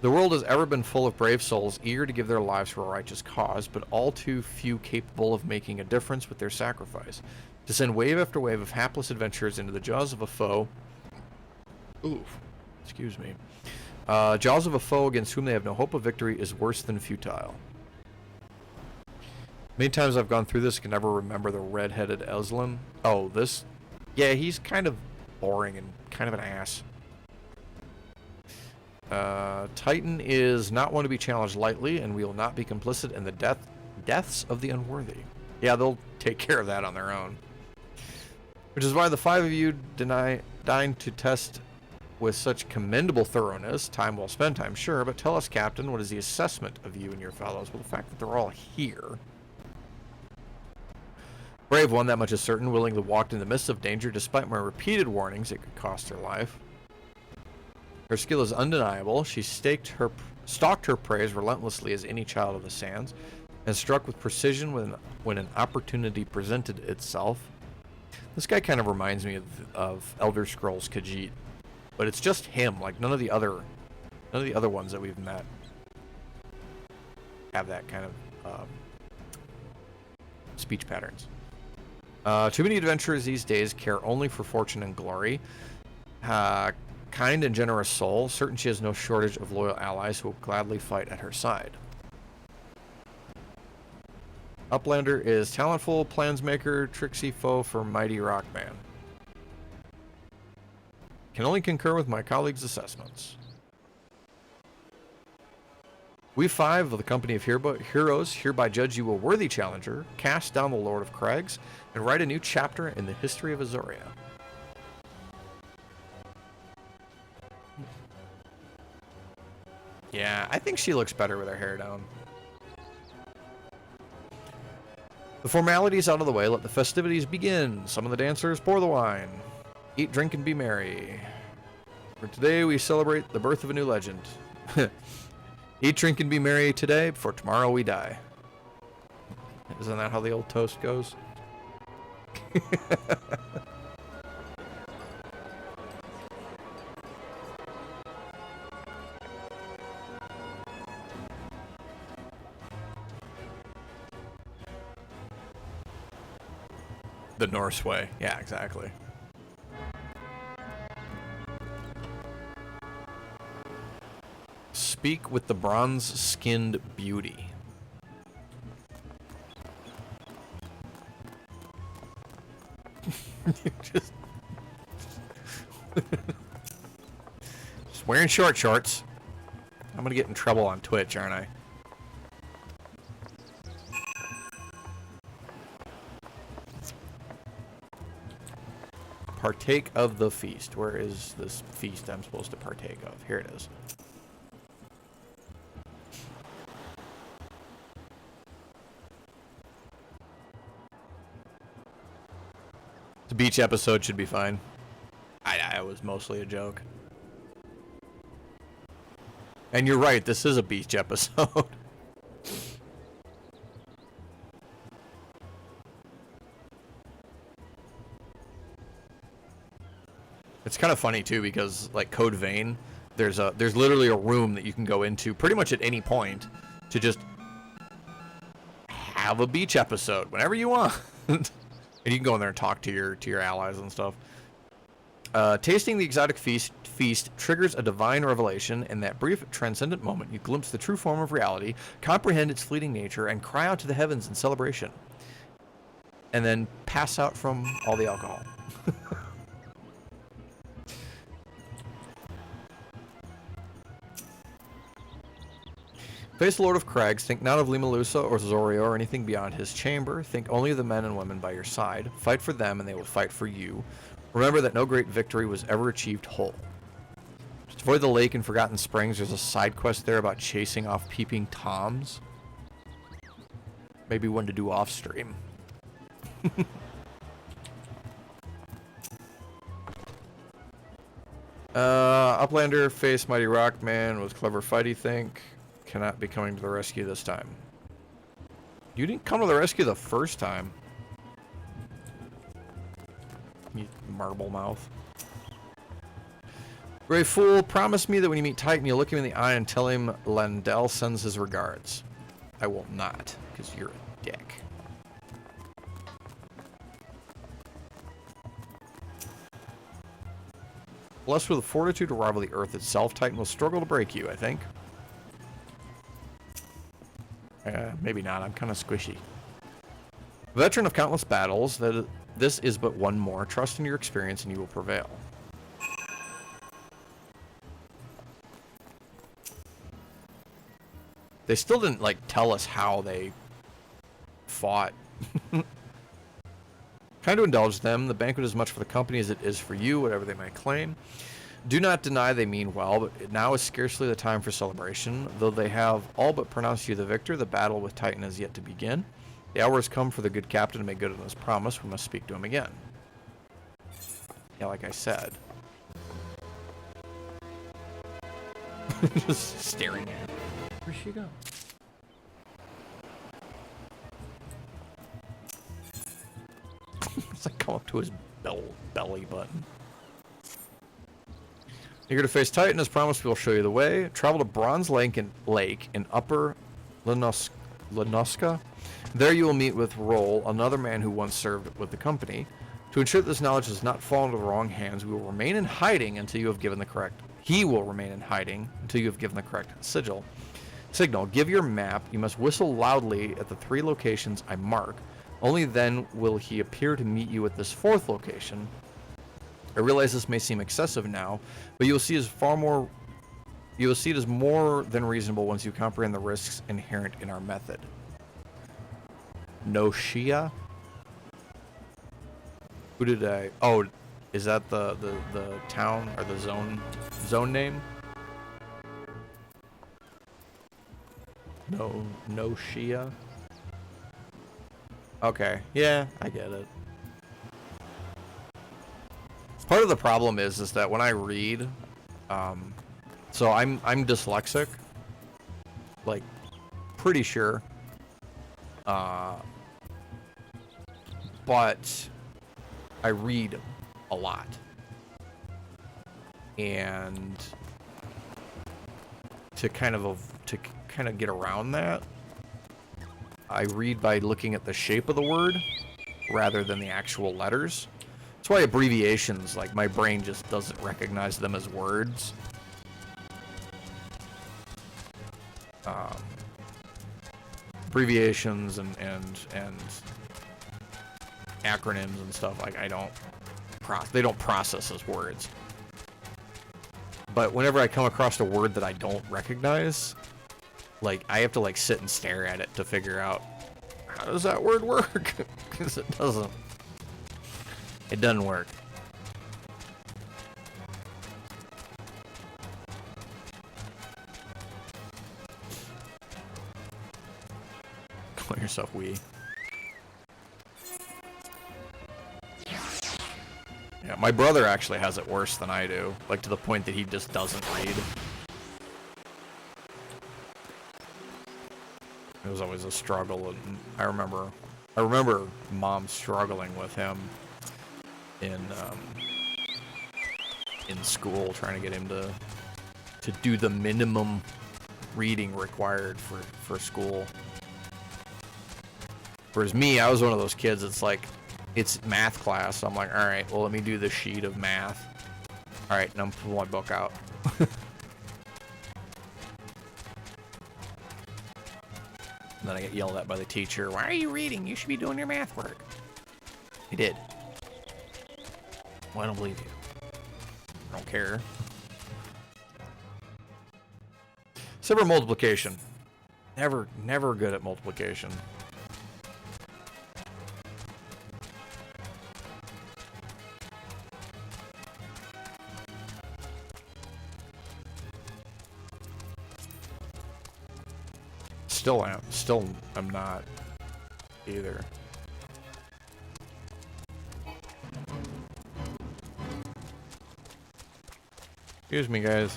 The world has ever been full of brave souls eager to give their lives for a righteous cause, but all too few capable of making a difference with their sacrifice. To send wave after wave of hapless adventurers into the jaws of a foe... Oof. Excuse me. Jaws of a foe against whom they have no hope of victory is worse than futile. Many times I've gone through this, can never remember the red-headed Elzlin. Oh, this... Yeah, he's kind of boring and kind of an ass. Titan is not one to be challenged lightly, and we will not be complicit in the deaths of the unworthy. Yeah, they'll take care of that on their own. Which is why the 5 of you deign to test with such commendable thoroughness. Time well spent, I'm sure, but tell us, Captain, what is the assessment of you and your fellows? Well, the fact that they're all here. Brave one, that much is certain, willingly walked in the midst of danger despite my repeated warnings it could cost her life. Her skill is undeniable. She stalked her prey as relentlessly as any child of the sands, and struck with precision when an opportunity presented itself. This guy kind of reminds me of Elder Scrolls Khajiit, but it's just him. Like none of the other ones that we've met have that kind of speech patterns. Too many adventurers these days care only for fortune and glory. Kind and generous soul, certain she has no shortage of loyal allies who will gladly fight at her side. Uplander is talentful, plansmaker, tricksy foe for mighty Rockman. Can only concur with my colleagues' assessments. We 5 of the company of heroes hereby judge you a worthy challenger, cast down the Lord of Crags, and write a new chapter in the history of Azoria. Yeah, I think she looks better with her hair down. The formalities out of the way, let the festivities begin. Some of the dancers pour the wine. Eat, drink, and be merry. For today we celebrate the birth of a new legend. Eat, drink, and be merry today, for tomorrow we die. Isn't that how the old toast goes? The Norse way. Yeah, exactly. Speak with the bronze-skinned beauty. just wearing short shorts. I'm gonna get in trouble on Twitch, aren't I? Partake of the feast. Where is this feast I'm supposed to partake of? Here it is. The beach episode should be fine. I was mostly a joke. And you're right, this is a beach episode. It's kind of funny too because like Code Vein, there's literally a room that you can go into pretty much at any point to just have a beach episode whenever you want. And you can go in there and talk to your allies and stuff. Tasting the exotic feast triggers a divine revelation. In that brief transcendent moment, you glimpse the true form of reality, comprehend its fleeting nature, and cry out to the heavens in celebration. And then pass out from all the alcohol. Face the Lord of Crags, think not of Limalusa or Zorio or anything beyond his chamber. Think only of the men and women by your side. Fight for them and they will fight for you. Remember that no great victory was ever achieved whole. Just avoid the lake in Forgotten Springs. There's a side quest there about chasing off peeping toms. Maybe one to do off stream. Uplander, face Mighty Rockman with clever fighty think. Cannot be coming to the rescue this time. You didn't come to the rescue the first time. You marble mouth. Gray Fool, promise me that when you meet Titan, you'll look him in the eye and tell him Landell sends his regards. I will not, because you're a dick. Blessed with the fortitude to rival the earth itself, Titan will struggle to break you, I think. Maybe not, I'm kind of squishy. Veteran of countless battles, this is but one more. Trust in your experience and you will prevail. They still didn't, like, tell us how they fought. Kind to indulge them. The banquet is as much for the company as it is for you, whatever they might claim. Do not deny they mean well, but now is scarcely the time for celebration. Though they have all but pronounced you the victor, the battle with Titan has yet to begin. The hour has come for the good captain to make good on his promise. We must speak to him again. Yeah, like I said. Just staring at him. Where'd she go? It's like come up to his belly button. Eager to face Titan, as promised, we'll show you the way. Travel to Bronze Lake in Upper Lenoska. There you will meet with Roll, another man who once served with the company. To ensure that this knowledge does not fall into the wrong hands, we will remain in hiding until you have given the correct... He will remain in hiding until you have given the correct signal. Give your map. You must whistle loudly at the 3 locations I mark. Only then will he appear to meet you at this 4th location. I realize this may seem excessive now, but you will see it as more than reasonable once you comprehend the risks inherent in our method. No Shia? Who did I... Oh, is that the town or the zone name? No Shia? Okay, yeah, I get it. Part of the problem is that when I read, so I'm dyslexic, like, pretty sure, but I read a lot, and to kind of get around that, I read by looking at the shape of the word rather than the actual letters. That's why abbreviations, like, my brain just doesn't recognize them as words. Abbreviations and acronyms and stuff, like, they don't process as words. But whenever I come across a word that I don't recognize, like, I have to, like, sit and stare at it to figure out, how does that word work? Because it doesn't. It doesn't work. Call yourself wee. Yeah, my brother actually has it worse than I do, like to the point that he just doesn't read. It was always a struggle, and I remember Mom struggling with him in school, trying to get him to do the minimum reading required for school. Whereas me, I was one of those kids. It's like, it's math class. So I'm like, all right, well, let me do the sheet of math. All right, now I'm pulling my book out. And then I get yelled at by the teacher. Why are you reading? You should be doing your math work. I did. Well, I don't believe you. I don't care. Except for multiplication. Never good at multiplication. Still I'm not either. Excuse me, guys.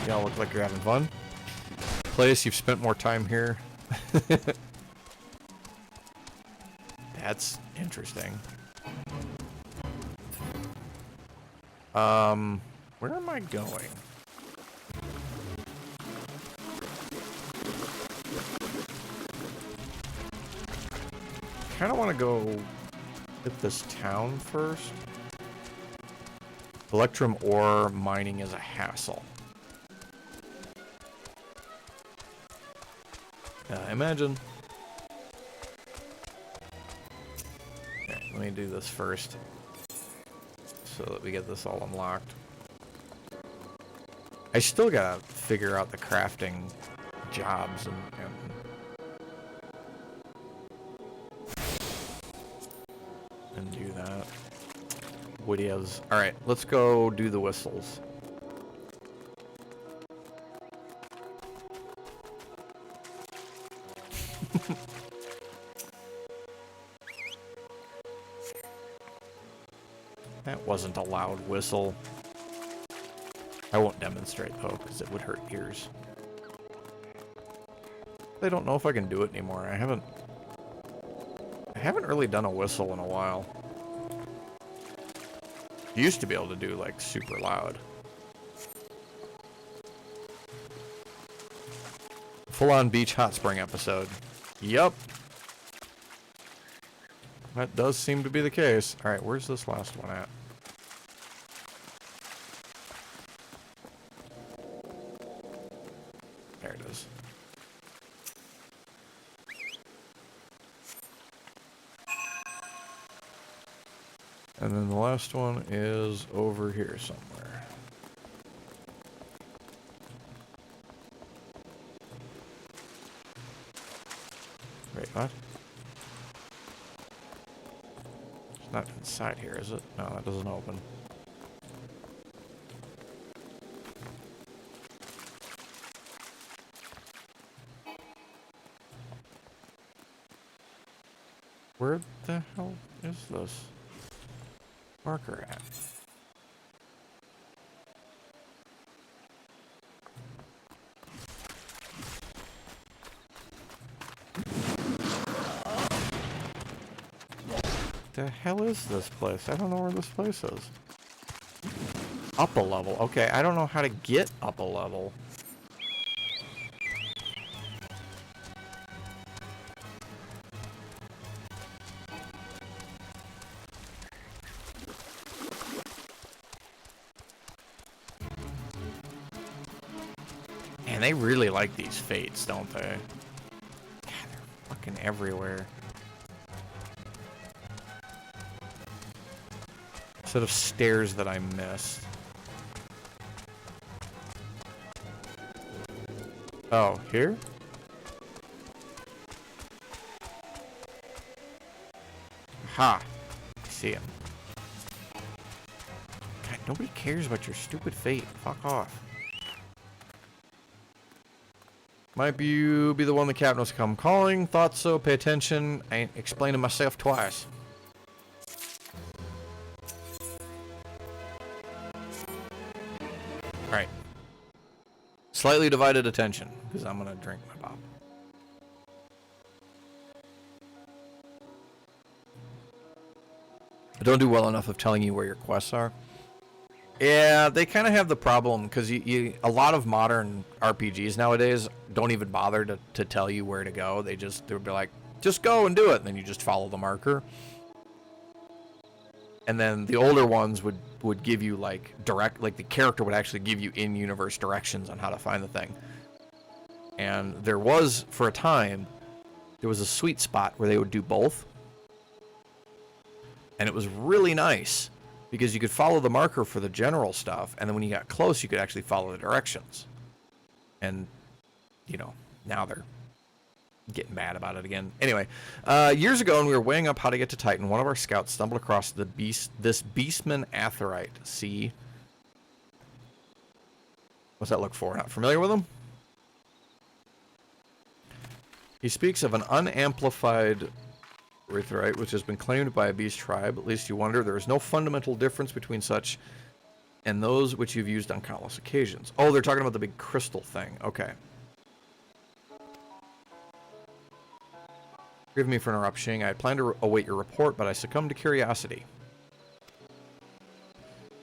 Y'all look like you're having fun. Place, you've spent more time here. That's interesting. Where am I going? Kind of want to go hit this town first. Electrum ore mining is a hassle. Imagine. Okay, let me do this first so that we get this all unlocked. I still gotta figure out the crafting jobs and do that. Videos. Alright, let's go do the whistles. That wasn't a loud whistle. I won't demonstrate though, because it would hurt ears. I don't know if I can do it anymore. I haven't really done a whistle in a while. You used to be able to do like super loud. Full-on beach hot spring episode. Yup. That does seem to be the case. Alright, where's this last one at? There it is. And then the last one is over here somewhere. Wait, what? It's not inside here, is it? No, that doesn't open. Where the hell is this marker at? The hell is this place? I don't know where this place is. Up a level. Okay, I don't know how to get up a level. Man, they really like these fates, don't they? God, they're fucking everywhere. Set of stairs that I missed. Oh, here? Ha! I see him. God, nobody cares about your stupid fate. Fuck off. Might you be the one the captain was come calling? Thought so. Pay attention. I ain't explaining myself twice. Alright. Slightly divided attention, because I'm going to drink my pop. I don't do well enough of telling you where your quests are. Yeah, they kind of have the problem, because a lot of modern RPGs nowadays don't even bother to tell you where to go. They'll be like, just go and do it, and then you just follow the marker. And then the older ones would give you like the character would actually give you in-universe directions on how to find the thing. And there was, for a time, there was a sweet spot where they would do both. And it was really nice because you could follow the marker for the general stuff, and then when you got close, you could actually follow the directions. And, you know, now they're getting mad about it again. Anyway, years ago when we were weighing up how to get to Titan, one of our scouts stumbled across this Beastman Aetheryte. See? What's that look for? Not familiar with him? He speaks of an unamplified Aetheryte, which has been claimed by a beast tribe. At least you wonder. There is no fundamental difference between such and those which you've used on countless occasions. Oh, they're talking about the big crystal thing. Okay. Forgive me for interrupting. I had planned to await your report, but I succumbed to curiosity.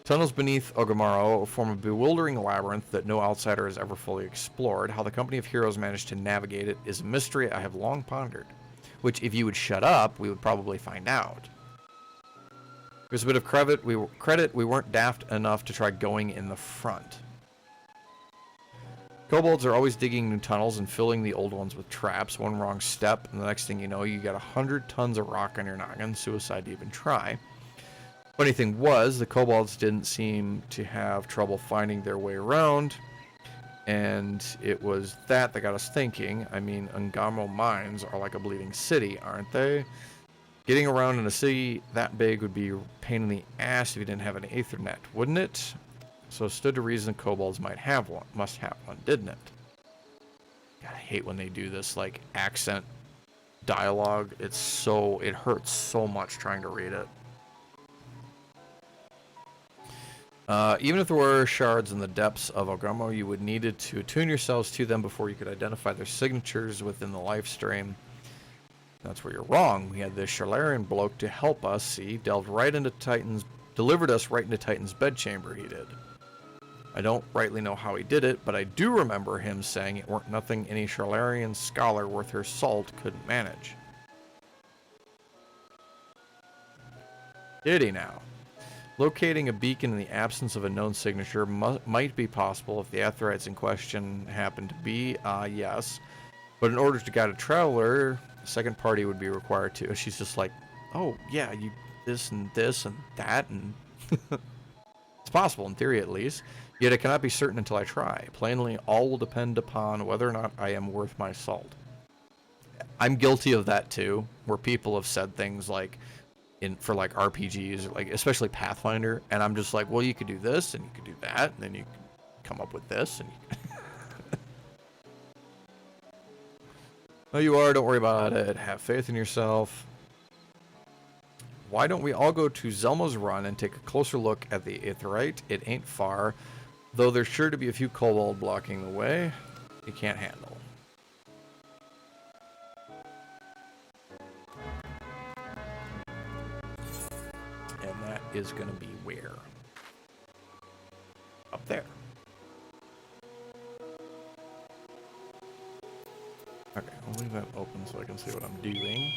Tunnels beneath Ogamaro form a bewildering labyrinth that no outsider has ever fully explored. How the Company of Heroes managed to navigate it is a mystery I have long pondered. Which, if you would shut up, we would probably find out. There's a bit of credit. We weren't daft enough to try going in the front. Kobolds are always digging new tunnels and filling the old ones with traps. One wrong step, and the next thing you know, you got 100 tons of rock on your noggin. Suicide to even try. Funny thing was, the kobolds didn't seem to have trouble finding their way around, and it was that got us thinking. I mean, Ungamo mines are like a bleeding city, aren't they? Getting around in a city that big would be a pain in the ass if you didn't have an Aethernet, wouldn't it? So it stood to reason kobolds might have one, must have one, didn't it? God, I hate when they do this, like, accent dialogue. It hurts so much trying to read it. Even if there were shards in the depths of Ogamo, you would needed to attune yourselves to them before you could identify their signatures within the life stream. That's where you're wrong. We had this Shalarian bloke to help us, see, delivered us right into Titan's bedchamber, he did. I don't rightly know how he did it, but I do remember him saying it weren't nothing any Shalarian scholar worth her salt couldn't manage. Did he now? Locating a beacon in the absence of a known signature might be possible if the Aetherites in question happen to be, yes. But in order to guide a traveler, a second party would be required to. She's just like, oh, yeah, you this and that, and it's possible, in theory at least. Yet I cannot be certain until I try. Plainly, all will depend upon whether or not I am worth my salt. I'm guilty of that too, where people have said things like, for like RPGs, or like especially Pathfinder, and I'm just like, well, you could do this, and you could do that, and then you come up with this, and you no, you are, don't worry about it, have faith in yourself. Why don't we all go to Zelma's Run and take a closer look at the Aetherite? It ain't far, though there's sure to be a few kobold blocking the way you can't handle. And that is going to be where? Up there. Okay, I'll leave that open so I can see what I'm doing.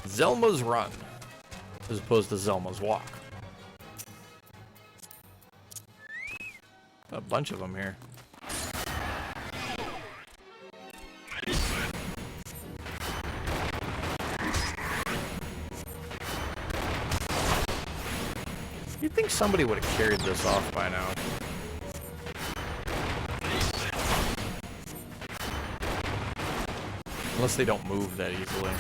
Zelma's Run, as opposed to Zelma's Walk. A bunch of them here. You'd think somebody would have carried this off by now. Unless they don't move that easily.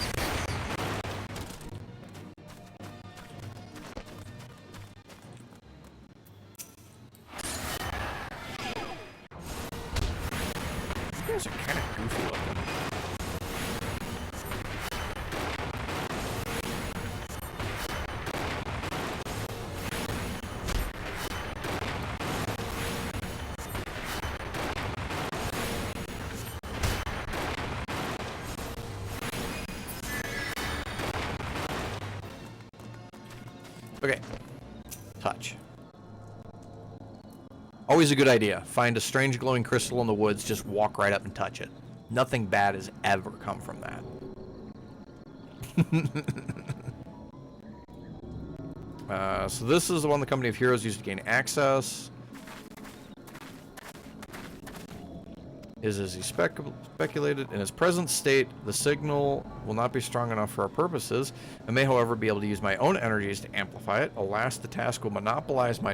These guys are kind of goofy looking. Okay. Touch. Always a good idea. Find a strange glowing crystal in the woods, just walk right up and touch it. Nothing bad has ever come from that. So this is the one the Company of Heroes used to gain access. Is as he speculated. In its present state, the signal will not be strong enough for our purposes. I may, however, be able to use my own energies to amplify it. Alas, the task will monopolize my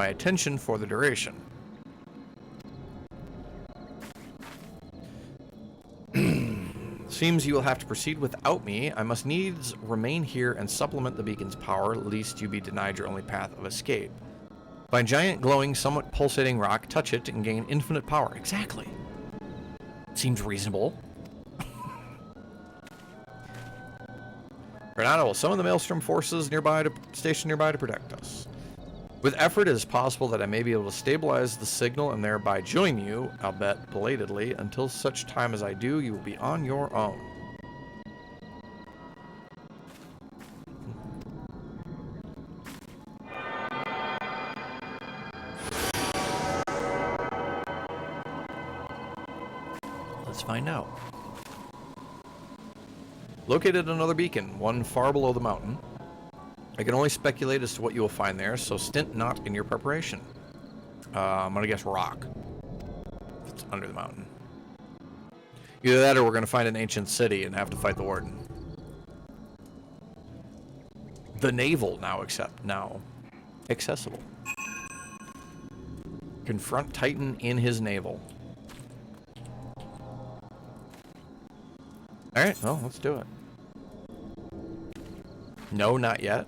attention for the duration. Seems you will have to proceed without me. I must needs remain here and supplement the beacon's power, lest you be denied your only path of escape. By giant, glowing, somewhat pulsating rock, touch it and gain infinite power. Exactly. Seems reasonable. Renato will summon the Maelstrom forces stationed nearby to protect us. With effort, it is possible that I may be able to stabilize the signal and thereby join you, albeit belatedly. Until such time as I do, you will be on your own. Let's find out. Located another beacon, one far below the mountain. I can only speculate as to what you will find there, so stint not in your preparation. I'm gonna guess rock. It's under the mountain. Either that or we're gonna find an ancient city and have to fight the warden. The navel now accessible. Confront Titan in his navel. Alright, well, let's do it. No, not yet.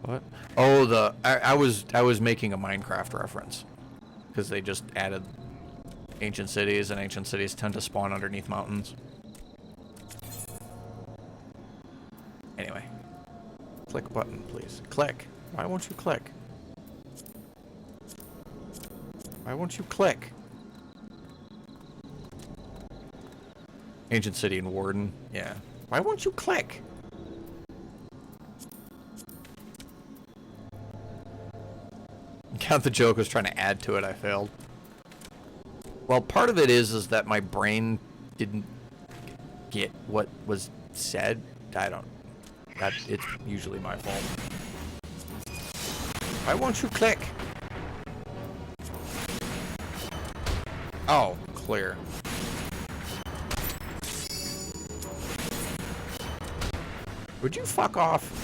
What? Oh, I was making a Minecraft reference because they just added ancient cities, and ancient cities tend to spawn underneath mountains. Anyway, click a button, please. Click. Why won't you click? Why won't you click? Ancient city and warden. Yeah. Why won't you click? Count the joke was trying to add to it. I failed. Well, part of it is that my brain didn't get what was said. It's usually my fault. Why won't you click? Oh, clear. Would you fuck off?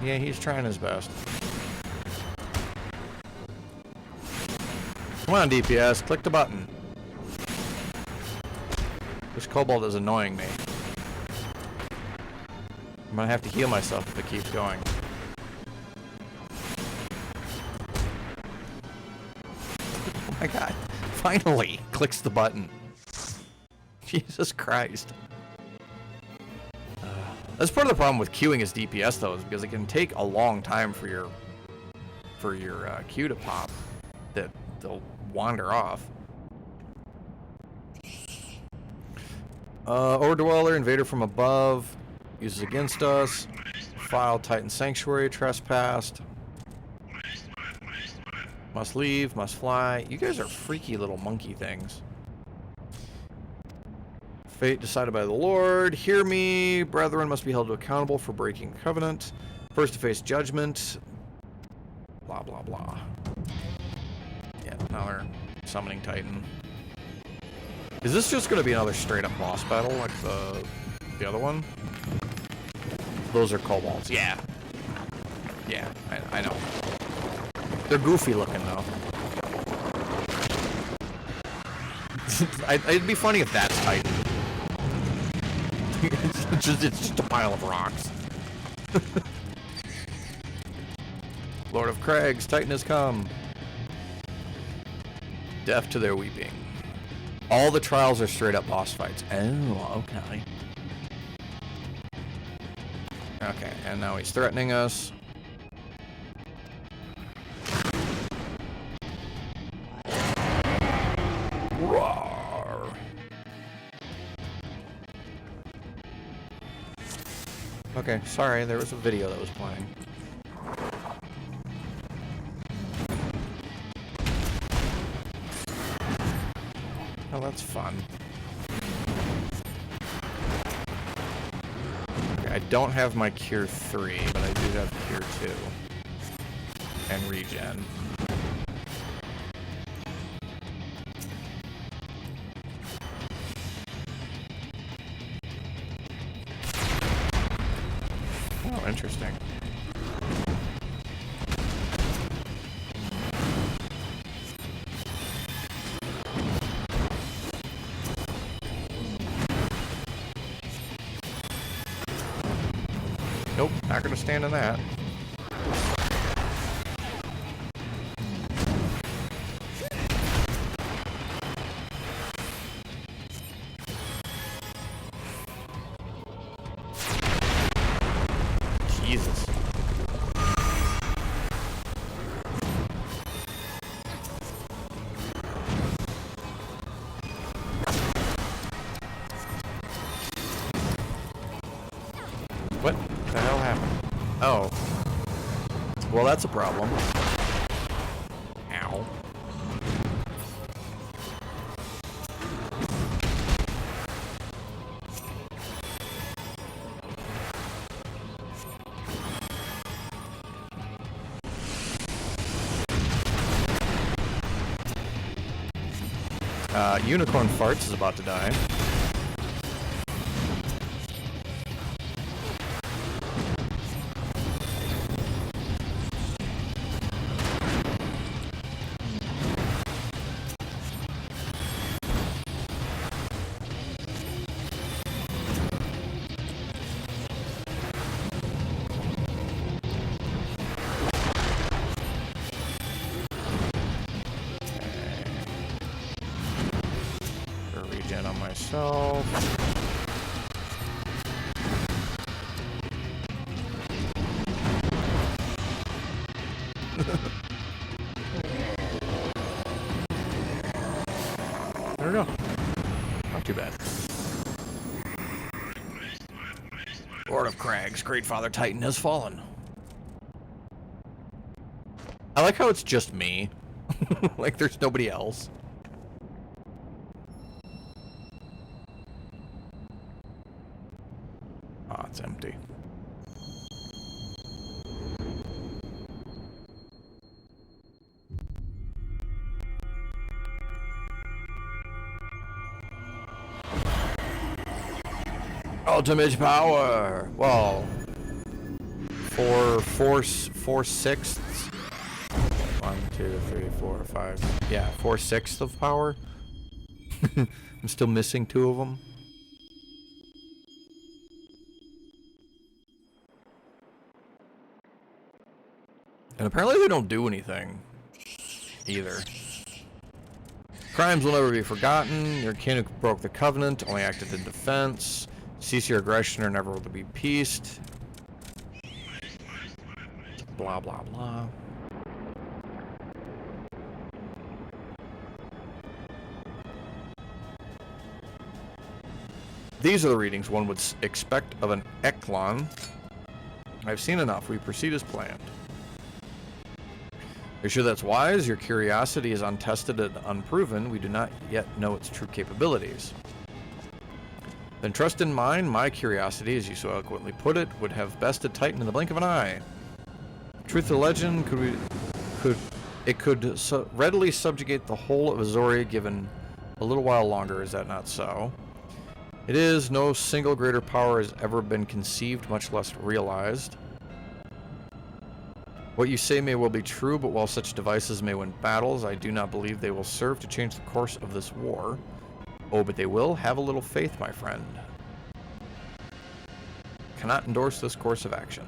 Yeah, he's trying his best. Come on, DPS, click the button. This kobold is annoying me. I'm gonna have to heal myself if it keeps going. Oh my god. Finally! Clicks the button. Jesus Christ. That's part of the problem with queuing as DPS though, is because it can take a long time for your queue to pop. That they'll wander off. Overdweller, invader from above. Uses against us. File Titan Sanctuary, trespassed. Must leave, must fly. You guys are freaky little monkey things. Fate decided by the Lord. Hear me. Brethren must be held accountable for breaking covenant. First to face judgment. Blah, blah, blah. Yeah, now they're summoning Titan. Is this just going to be another straight up boss battle like the other one? Those are kobolds. Yeah. Yeah, I know. They're goofy looking though. It'd be funny if that's Titan. It's just a pile of rocks. Lord of Crags, Titan has come. Deaf to their weeping. All the trials are straight up boss fights. Oh, okay. Okay, and now he's threatening us. Roar. Okay, sorry, there was a video that was playing. Oh, that's fun. Okay, I don't have my Cure 3, but I do have Cure 2. And Regen. Oh, interesting. Nope, not gonna stand in that. Jesus. What the hell happened? Oh. Well, that's a problem. Ow. Unicorn Farts is about to die. Regen on myself. There we go. Not too bad. Lord of Crags, Great Father Titan has fallen. I like how it's just me. Like there's nobody else. Ah, it's empty. Ultimate power. Well, 4/6. 1, 2, 3, 4, 5. Yeah, 4/6 of power. I'm still missing 2 of them. And apparently they don't do anything either. Crimes will never be forgotten. Your kin who broke the covenant only acted in defense. Cease your aggression or never will be peaced. Blah, blah, blah. These are the readings one would expect of an Eklon. I've seen enough. We proceed as planned. Are you sure that's wise? Your curiosity is untested and unproven. We do not yet know its true capabilities. Then trust in mine. My curiosity, as you so eloquently put it, would have bested Titan in the blink of an eye. Truth of the legend, could readily subjugate the whole of Azoria given a little while longer. Is that not so? It is. No single greater power has ever been conceived, much less realized. What you say may well be true, but while such devices may win battles, I do not believe they will serve to change the course of this war. Oh, but they will. Have a little faith, my friend. Cannot endorse this course of action.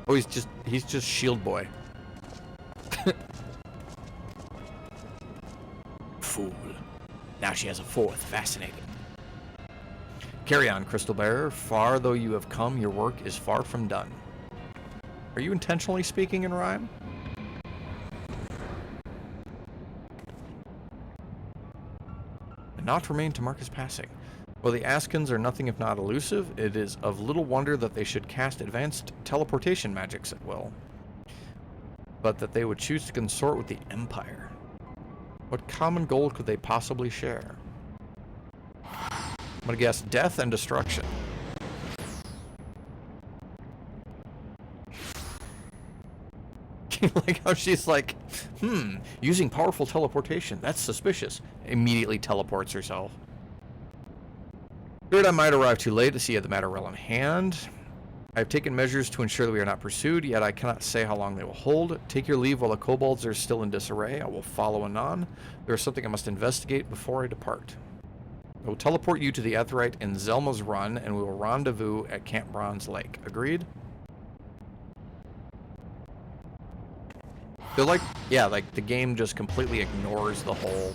Oh, he's just Shield Boy. Fool. Now she has a 4th. Fascinating. Carry on, Crystal Bearer. Far though you have come, your work is far from done. Are you intentionally speaking in rhyme? And not remain to mark his passing. While the Askins are nothing if not elusive, it is of little wonder that they should cast advanced teleportation magics at will. But that they would choose to consort with the Empire. What common goal could they possibly share? I'm gonna guess death and destruction. Like how she's like, using powerful teleportation, that's suspicious. Immediately teleports herself. Third, I might arrive too late to see the matter well in hand. I have taken measures to ensure that we are not pursued, yet I cannot say how long they will hold. Take your leave while the kobolds are still in disarray. I will follow anon. There is something I must investigate before I depart. I will teleport you to the Aetheryte in Zelma's Run, and we will rendezvous at Camp Bronze Lake. Agreed? They're like, yeah, like the game just completely ignores the whole...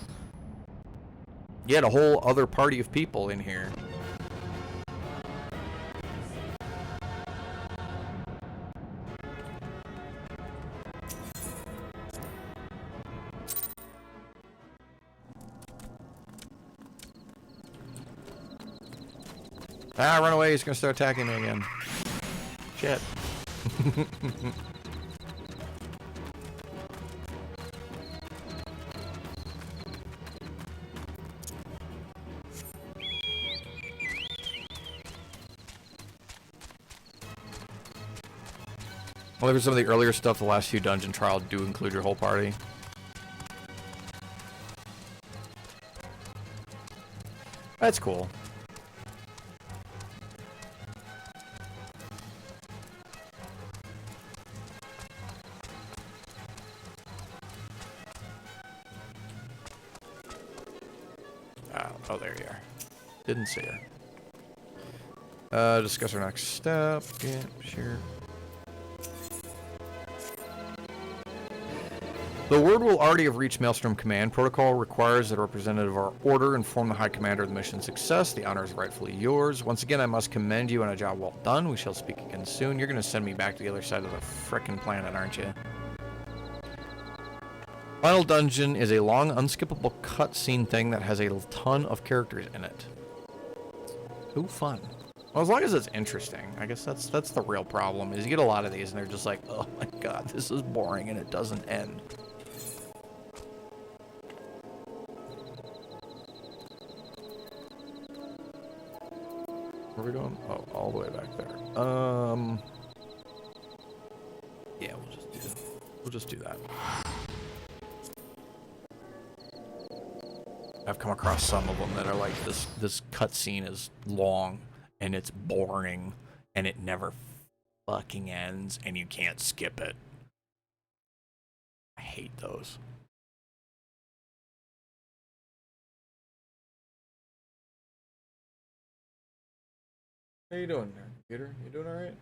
You had a whole other party of people in here. Ah, run away, he's gonna start attacking me again. Shit. Well, for some of the earlier stuff, the last few dungeon trials do include your whole party. That's cool. Oh, there you are. Didn't see her. Discuss our next step. Yeah, sure. The word will already have reached Maelstrom Command. Protocol requires that a representative of our order inform the High Commander of the mission's success. The honor is rightfully yours. Once again, I must commend you on a job well done. We shall speak again soon. You're going to send me back to the other side of the frickin' planet, aren't you? Final dungeon is a long, unskippable cutscene thing that has a ton of characters in it. Ooh, fun. Well, as long as it's interesting. I guess that's the real problem, is you get a lot of these and they're just like, oh my god, this is boring and it doesn't end. Where are we going? Oh, all the way back there. Yeah, we'll just do that. I've come across some of them that are like, this cutscene is long and it's boring and it never fucking ends and you can't skip it. I hate those. How you doing there, computer? You doing alright?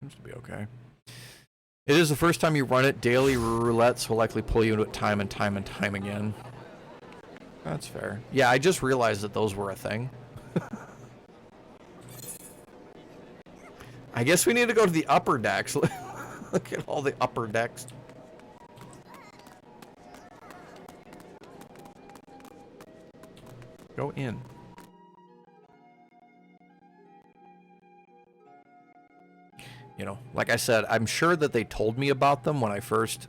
Seems to be okay. It is the first time you run it. Daily roulettes will likely pull you into it time and time and time again. That's fair. Yeah, I just realized that those were a thing. I guess we need to go to the upper decks. Look at all the upper decks. Go in. You know, like I said, I'm sure that they told me about them when I first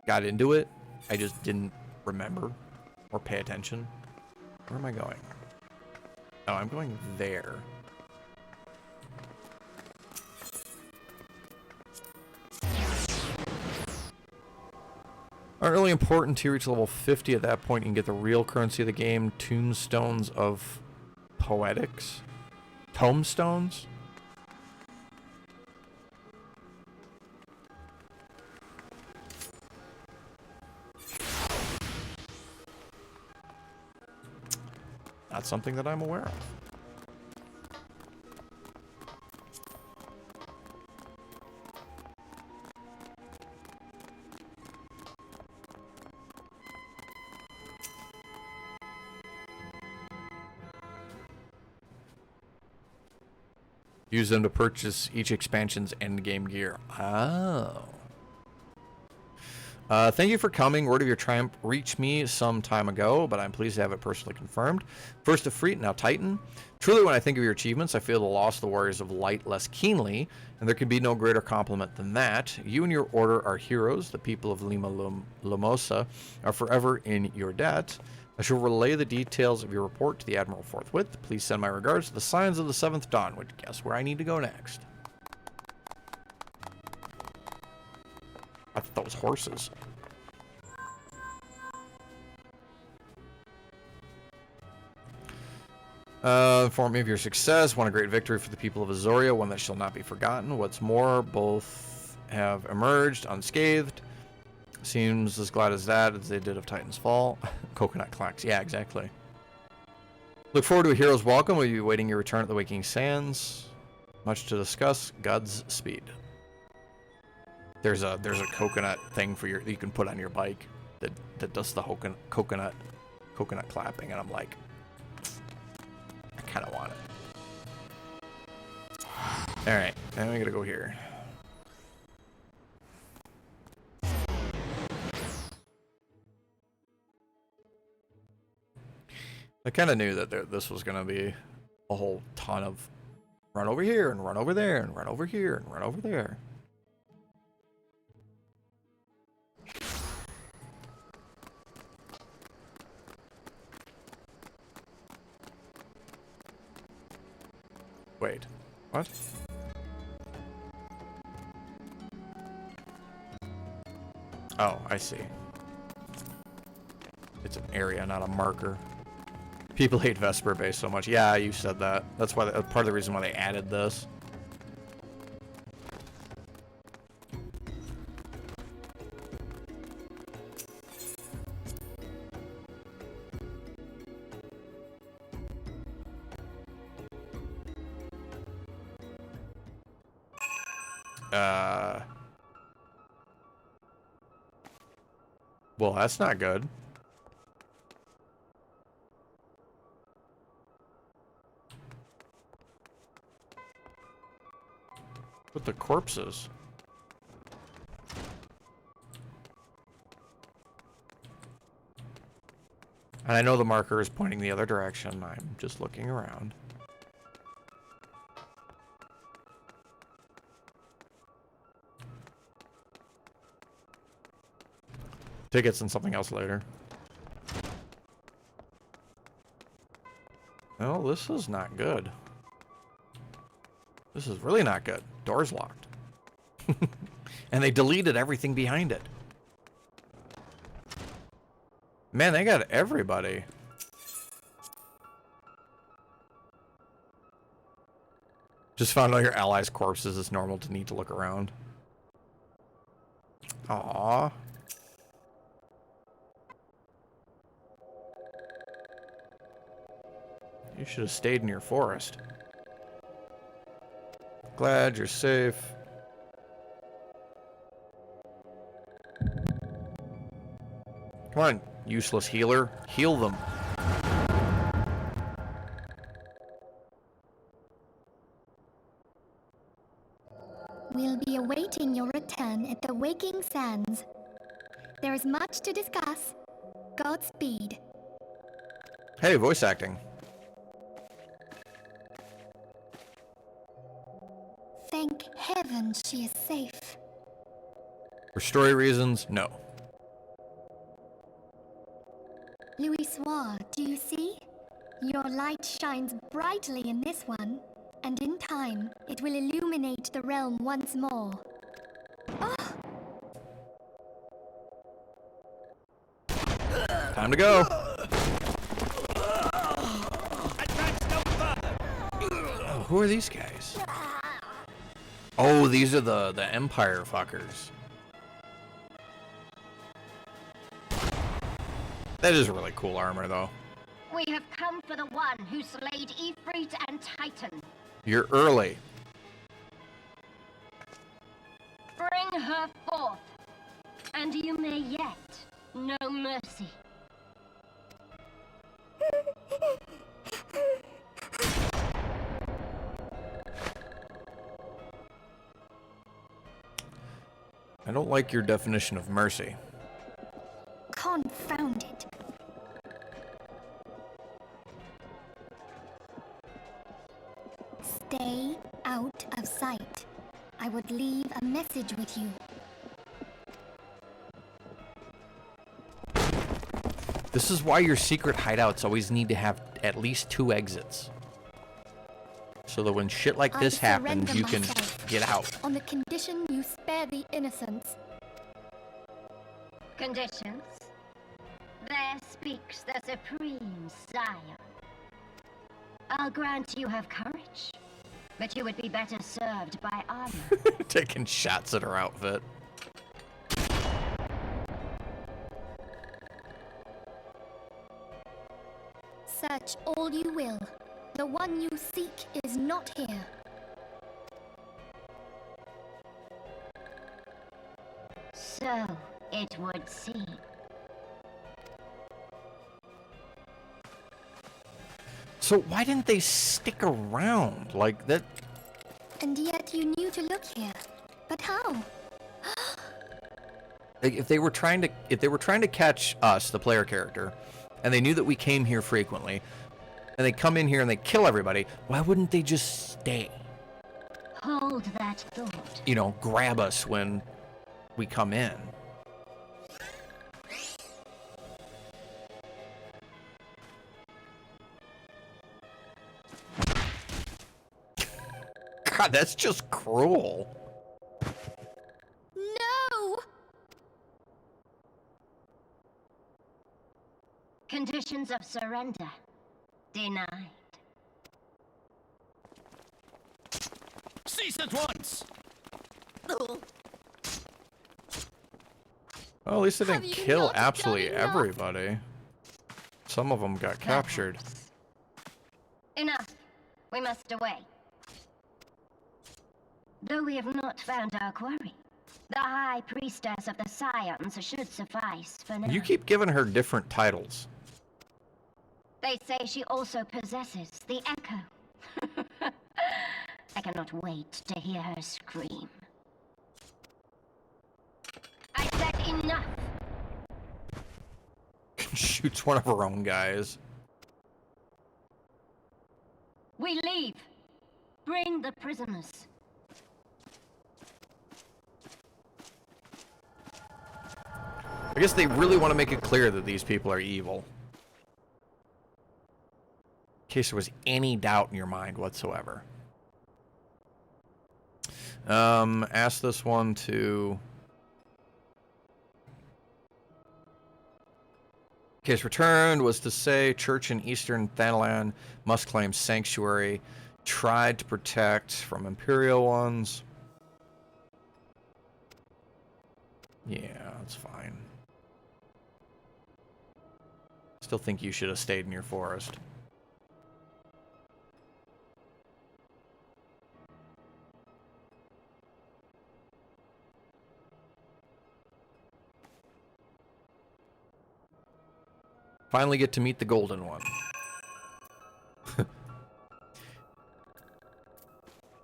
got into it. I just didn't remember or pay attention. Where am I going? Oh, I'm going there. Aren't really important until you reach level 50. At that point, you can get the real currency of the game, Tombstones of Poetics. Tombstones? Not something that I'm aware of. Use them to purchase each expansion's endgame gear. Oh. Thank you for coming. Word of your triumph reached me some time ago, but I'm pleased to have it personally confirmed. First Efreet, now Titan. Truly, when I think of your achievements, I feel the loss of the Warriors of Light less keenly, and there could be no greater compliment than that. You and your order are heroes. The people of Lima Lomosa are forever in your debt. I shall relay the details of your report to the Admiral forthwith. Please send my regards to the Signs of the Seventh Dawn, which guess where I need to go next. I thought that was horses. Inform me of your success. Won a great victory for the people of Azoria, one that shall not be forgotten. What's more, both have emerged unscathed. Seems as glad as that as they did of Titan's Fall. Coconut clocks. Yeah, exactly. Look forward to a hero's welcome. We'll be waiting your return at the Waking Sands. Much to discuss. Godspeed. There's a coconut thing for you can put on your bike that does the coconut clapping, and I'm like, I kind of want it. All right, now we gotta go here. I kind of knew that this was gonna be a whole ton of run over here and run over there and run over here and run over there. Wait, what? Oh, I see. It's an area, not a marker. People hate Vesper Base so much. Yeah, you said that. That's why part of the reason why they added this. Well, that's not good. With the corpses. And I know the marker is pointing the other direction. I'm just looking around. Tickets and something else later. Well, this is not good. This is really not good. Door's locked. And they deleted everything behind it. Man, they got everybody. Just found all your allies' corpses. It's normal to need to look around. Aww. You should have stayed in your forest. Glad you're safe. Come on, useless healer. Heal them. We'll be awaiting your return at the Waking Sands. There is much to discuss. Godspeed. Hey, voice acting. Thank heaven she is safe. For story reasons, no. Louisoix, do you see? Your light shines brightly in this one, and in time, it will illuminate the realm once more. Oh! Time to go. Oh, who are these guys? Oh, these are the Empire fuckers. That is really cool armor, though. We have come for the one who slayed Ifrit and Titan. You're early. Bring her forth, and you may yet know mercy. I don't like your definition of mercy. Confound it. Stay out of sight. I would leave a message with you. This is why your secret hideouts always need to have at least 2 exits. So that when shit like this happens, you can get out. On the condition you spare the innocents. Conditions? There speaks the Supreme Sire. I'll grant you have courage, but you would be better served by armor. Taking shots at her outfit. Search all you will. The one you seek is not here. So it would seem. So why didn't they stick around like that? And yet you knew to look here. But how? Like, if they were trying to catch us, the player character, and they knew that we came here frequently, and they come in here and they kill everybody, why wouldn't they just stay? Hold that thought. You know, grab us when we come in. God, that's just cruel. No! Conditions of surrender denied. Cease at once! Well, at least they didn't Have you kill not done absolutely enough? everybody. Some of them got captured. Enough. We must away. Though we have not found our quarry, the High Priestess of the Scions should suffice for now. You keep giving her different titles. They say she also possesses the Echo. I cannot wait to hear her scream. I said enough! Shoots one of her own guys. We leave. Bring the prisoners. I guess they really want to make it clear that these people are evil. In case there was any doubt in your mind whatsoever. Ask this one to... Case returned was to say church in eastern Thanalan must claim sanctuary. Tried to protect from Imperial ones. Yeah, that's fine. Still think you should have stayed in your forest. Finally get to meet the golden one.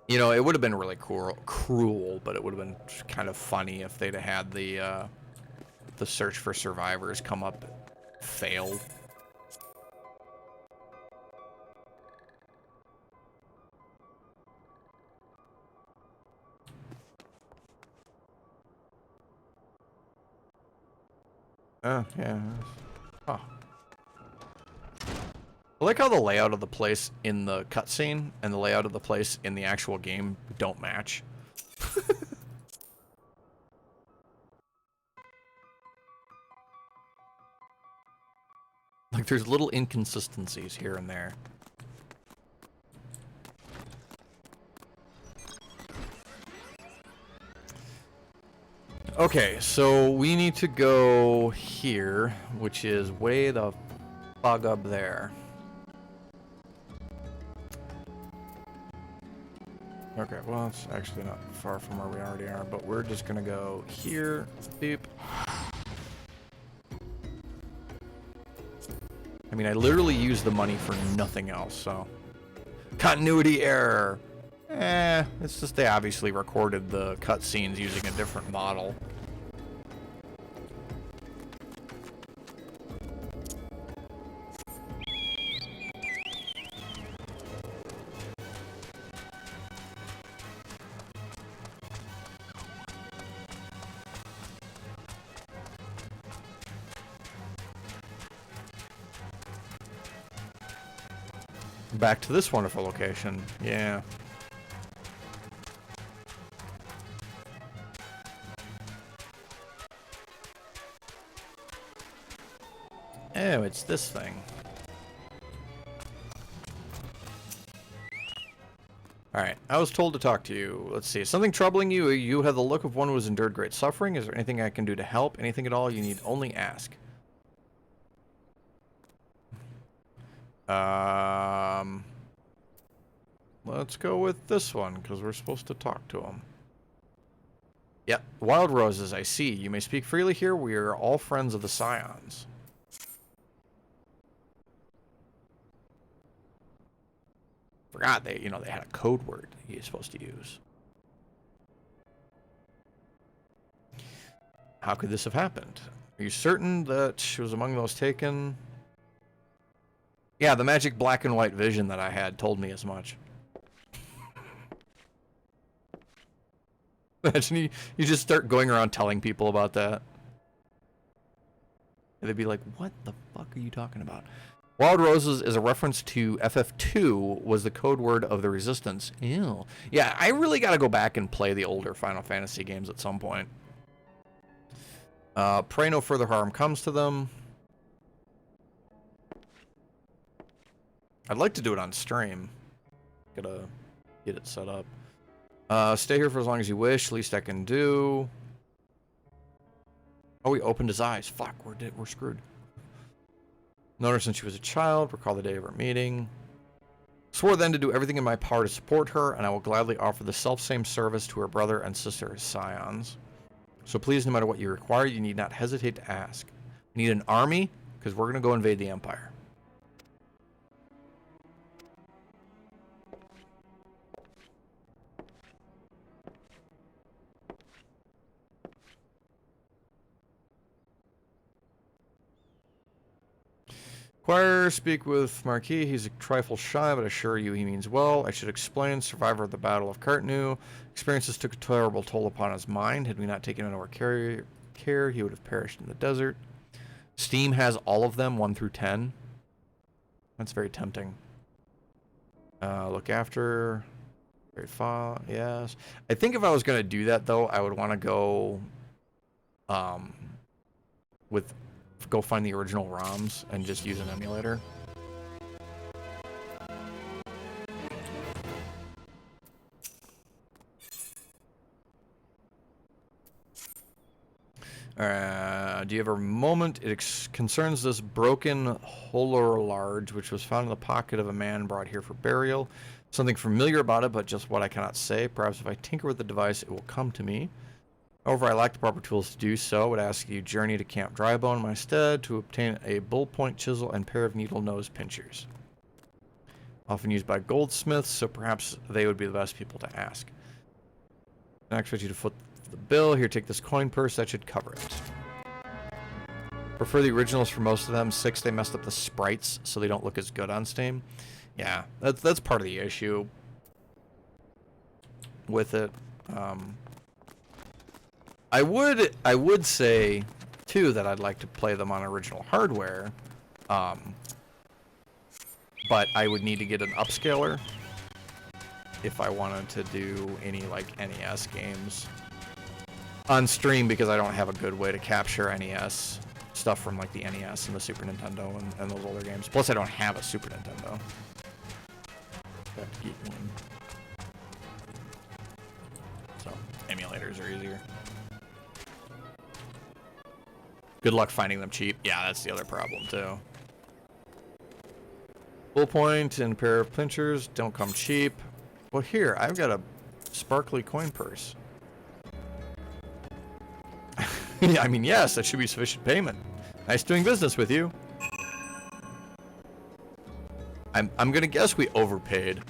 You know, it would have been really cruel, but it would have been kind of funny if they'd have had the search for survivors come up failed. Oh, yeah. Oh. I like how the layout of the place in the cutscene and the layout of the place in the actual game don't match. Like, there's little inconsistencies here and there. Okay, so we need to go here, which is way the fog up there. Okay, well, it's actually not far from where we already are, but we're just gonna go here, beep. I mean, I literally use the money for nothing else, so. Continuity error! It's just they obviously recorded the cutscenes using a different model. Back to this wonderful location. Yeah. Oh, it's this thing. Alright, I was told to talk to you. Let's see. Something troubling you? You have the look of one who has endured great suffering. Is there anything I can do to help? Anything at all? You need only ask. Let's go with this one, because we're supposed to talk to him. Yep. Wild Roses, I see. You may speak freely here. We are all friends of the Scions. Forgot they, they had a code word he's supposed to use. How could this have happened? Are you certain that she was among those taken? Yeah, the magic black and white vision that I had told me as much. Imagine you just start going around telling people about that. And they'd be like, what the fuck are you talking about? Wild Roses is a reference to FF2 was the code word of the Resistance. Ew. Yeah, I really got to go back and play the older Final Fantasy games at some point. Pray no further harm comes to them. I'd like to do it on stream. Gotta get it set up. Stay here for as long as you wish. Least I can do. Oh, he opened his eyes. Fuck, we're screwed. Known her since she was a child. Recall the day of our meeting. Swore then to do everything in my power to support her, and I will gladly offer the self-same service to her brother and sister as scions. So please, no matter what you require, you need not hesitate to ask. You need an army, because we're going to go invade the Empire. Inquire, speak with Marquis. He's a trifle shy, but I assure you he means well. I should explain, survivor of the Battle of Cartnu. Experiences took a terrible toll upon his mind. Had we not taken into our care, he would have perished in the desert. Steam has all of them, 1 through 10. That's very tempting. Look after. Very far, yes. I think if I was going to do that, though, I would want to go go find the original ROMs and just use an emulator. Do you have a moment? It concerns this broken Holorlarge, which was found in the pocket of a man brought here for burial. Something familiar about it, but just what I cannot say. Perhaps if I tinker with the device, it will come to me. However, I lack the proper tools to do so. I would ask you journey to Camp Drybone in my stead to obtain a bull point chisel and pair of needle nose pinchers. Often used by goldsmiths, so perhaps they would be the best people to ask. I expect you to foot the bill. Here, take this coin purse. That should cover it. Prefer the originals for most of them. 6, they messed up the sprites, so they don't look as good on Steam. Yeah, that's part of the issue with it. I would say too that I'd like to play them on original hardware, but I would need to get an upscaler if I wanted to do any like NES games on stream, because I don't have a good way to capture NES stuff from like the NES and the Super Nintendo and those older games. Plus, I don't have a Super Nintendo. Got to get one. So emulators are easier. Good luck finding them cheap. Yeah, that's the other problem, too. Full point and a pair of pinchers don't come cheap. Well, here, I've got a sparkly coin purse. I mean, yes, that should be sufficient payment. Nice doing business with you. I'm gonna guess we overpaid.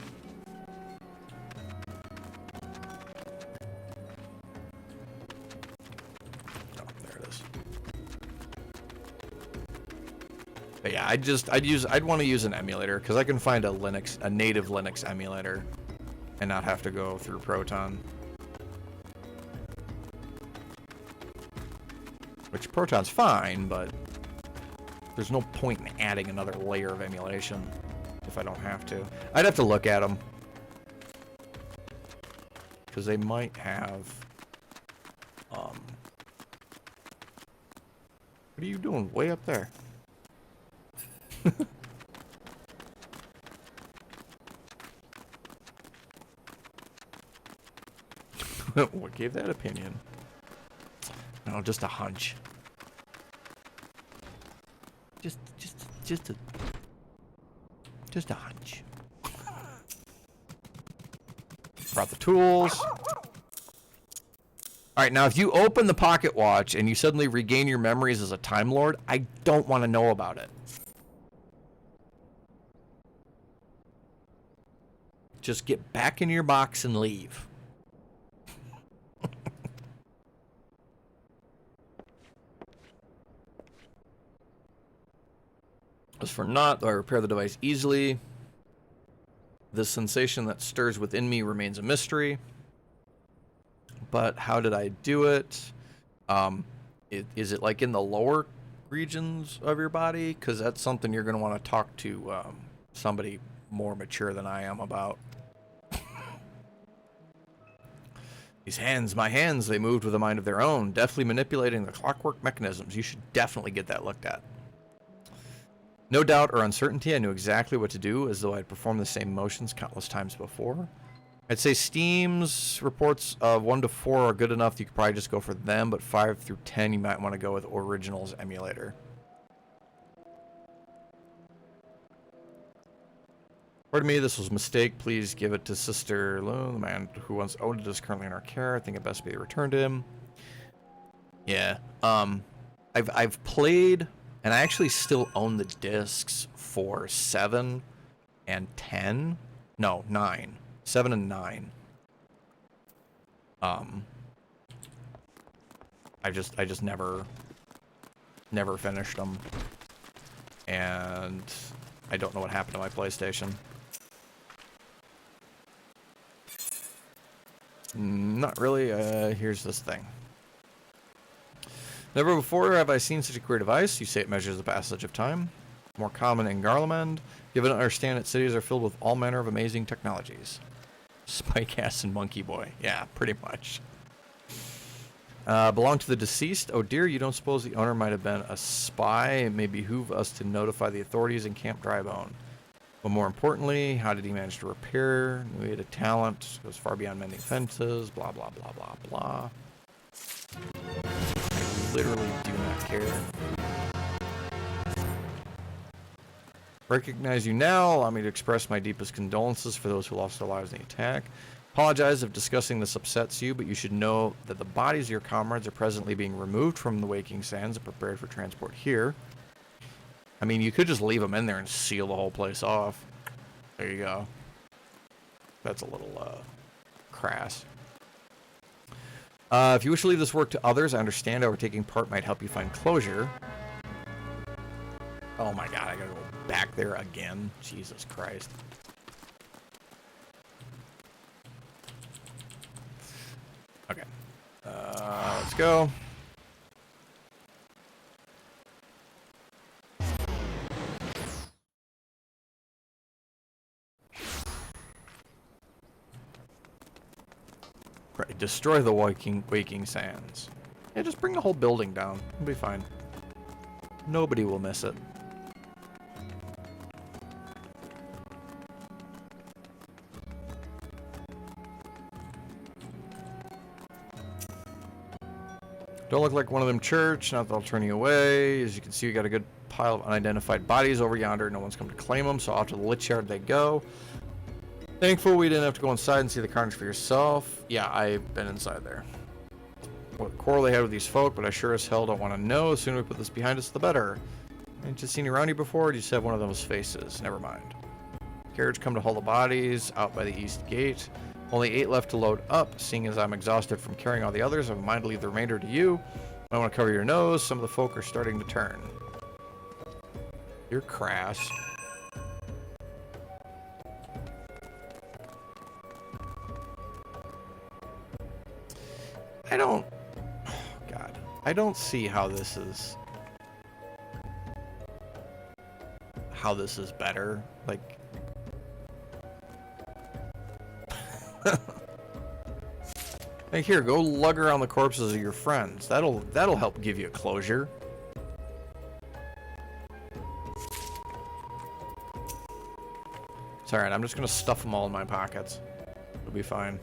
But yeah, I'd want to use an emulator because I can find a native Linux emulator and not have to go through Proton. Which Proton's fine, but there's no point in adding another layer of emulation if I don't have to. I'd have to look at them because they might have. What are you doing way up there? What gave that opinion? No, just a hunch. Just a hunch. Brought the tools. Alright, now if you open the pocket watch and you suddenly regain your memories as a Time Lord, I don't want to know about it. Just get back in your box and leave. As for not, I repair the device easily. The sensation that stirs within me remains a mystery. But how did I do it? Is it like in the lower regions of your body? Because that's something you're going to want to talk to somebody more mature than I am about. These hands, my hands, they moved with a mind of their own, deftly manipulating the clockwork mechanisms. You should definitely get that looked at. No doubt or uncertainty, I knew exactly what to do, as though I'd performed the same motions countless times before. I'd say Steam's reports of 1 to 4 are good enough. You could probably just go for them, but 5 through 10, you might want to go with Originals Emulator. Pardon me, this was a mistake. Please give it to Sister Lou, the man who once owned it is currently in our care. I think it best be returned to him. Yeah. I've played, and I actually still own the discs for 7 and 10. No, 9. 7 and 9. I just never finished them, and I don't know what happened to my PlayStation. Not really. Here's this thing. Never before have I seen such a queer device. You say it measures the passage of time. More common in Garlemald. Given to understand that cities are filled with all manner of amazing technologies. Spike Ass and Monkey Boy. Yeah, pretty much. Belong to the deceased. Oh dear, you don't suppose the owner might have been a spy? It may behoove us to notify the authorities in Camp Drybone. But more importantly, how did he manage to repair? Knew he had a talent. Goes far beyond mending fences. Blah, blah, blah, blah, blah. I literally do not care. Recognize you now. Allow me to express my deepest condolences for those who lost their lives in the attack. Apologize if discussing this upsets you, but you should know that the bodies of your comrades are presently being removed from the Waking Sands and prepared for transport here. I mean, you could just leave them in there and seal the whole place off. There you go. That's a little, crass. If you wish to leave this work to others, I understand how taking part might help you find closure. Oh my god, I gotta go back there again. Jesus Christ. Okay. Let's go. Right, destroy the Waking Sands. Yeah, just bring the whole building down. It'll be fine. Nobody will miss it. Don't look like one of them church, not that I'll turn you away. As you can see, we got a good pile of unidentified bodies over yonder. No one's come to claim them, so off to the lich yard they go. Thankful we didn't have to go inside and see the carnage for yourself. Yeah, I've been inside there. What quarrel they had with these folk, but I sure as hell don't want to know. The sooner we put this behind us, the better. Ain't you seen around you before, or do you just have one of those faces? Never mind. Carriage come to haul the bodies out by the east gate. Only 8 left to load up. Seeing as I'm exhausted from carrying all the others, I have a mind to leave the remainder to you. I want to cover your nose. Some of the folk are starting to turn. You're crass. I don't see how this is better. Like, hey, here, go lug around the corpses of your friends. That'll help give you a closure. It's alright, I'm just gonna stuff them all in my pockets. It'll be fine.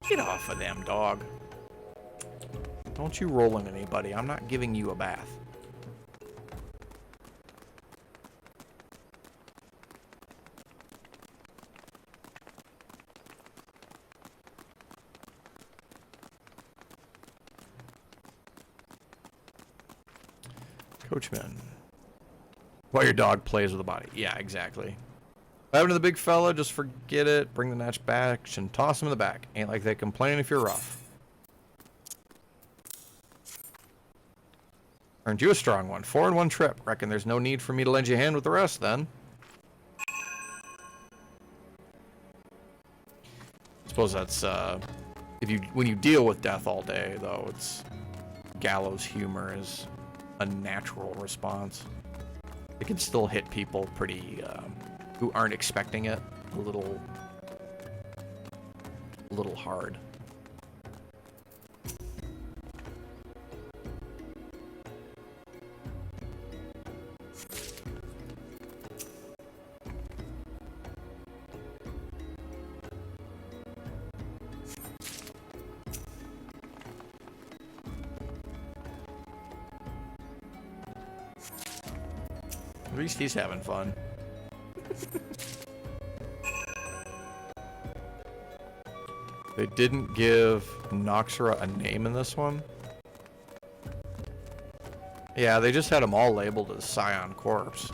Get off of them, dog. Don't you roll in anybody. I'm not giving you a bath. Coachman. While your dog plays with the body. Yeah, exactly. What happened to the big fella? Just forget it. Bring the natch back and toss him in the back. Ain't like they complain if you're rough. Earned you a strong one. 4 in 1 trip. Reckon there's no need for me to lend you a hand with the rest then. Suppose that's when you deal with death all day though, it's gallows humor is a natural response. It can still hit people pretty who aren't expecting it a little hard. At least he's having fun. They didn't give Noxera a name in this one. Yeah, they just had them all labeled as Scion Corpse.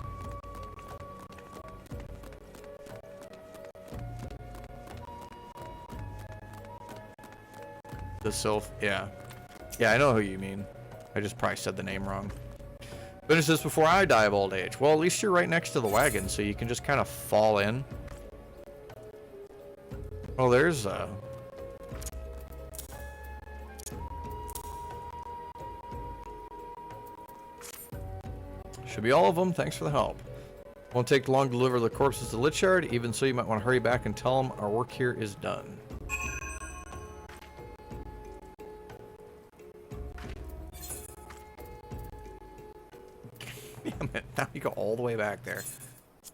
The Sylph, yeah. Yeah, I know who you mean. I just probably said the name wrong. Finish this before I die of old age. Well, at least you're right next to the wagon, so you can just kind of fall in. Oh, there's should be all of them. Thanks for the help. Won't take long to deliver the corpses to Lich-Shard. Even so, you might want to hurry back and tell them our work here is done. Damn it. Now you go all the way back there.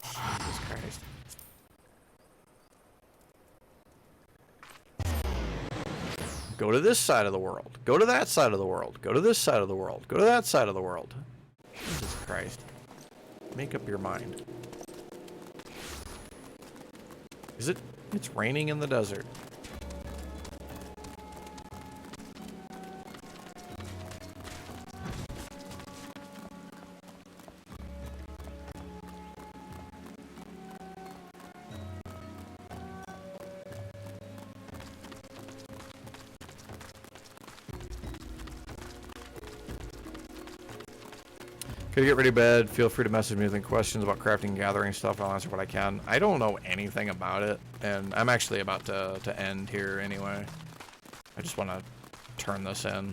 Jesus Christ. Go to this side of the world. Go to that side of the world. Go to this side of the world. Go to that side of the world. Jesus Christ. Make up your mind. Is it? It's raining in the desert. Could get ready to bed. Feel free to message me with any questions about crafting and gathering stuff. I'll answer what I can. I don't know anything about it, and I'm actually about to end here anyway. I just want to turn this in.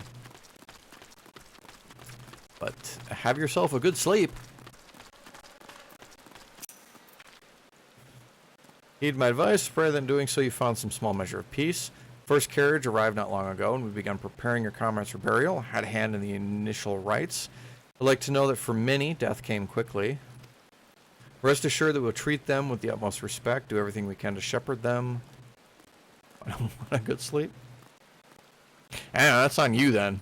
But have yourself a good sleep. Heed my advice. Rather than doing so, you found some small measure of peace. First carriage arrived not long ago, and we've begun preparing your comrades for burial. Had a hand in the initial rites. I'd like to know that for many, death came quickly. Rest assured that we'll treat them with the utmost respect, do everything we can to shepherd them. Want a good sleep? Yeah, that's on you then.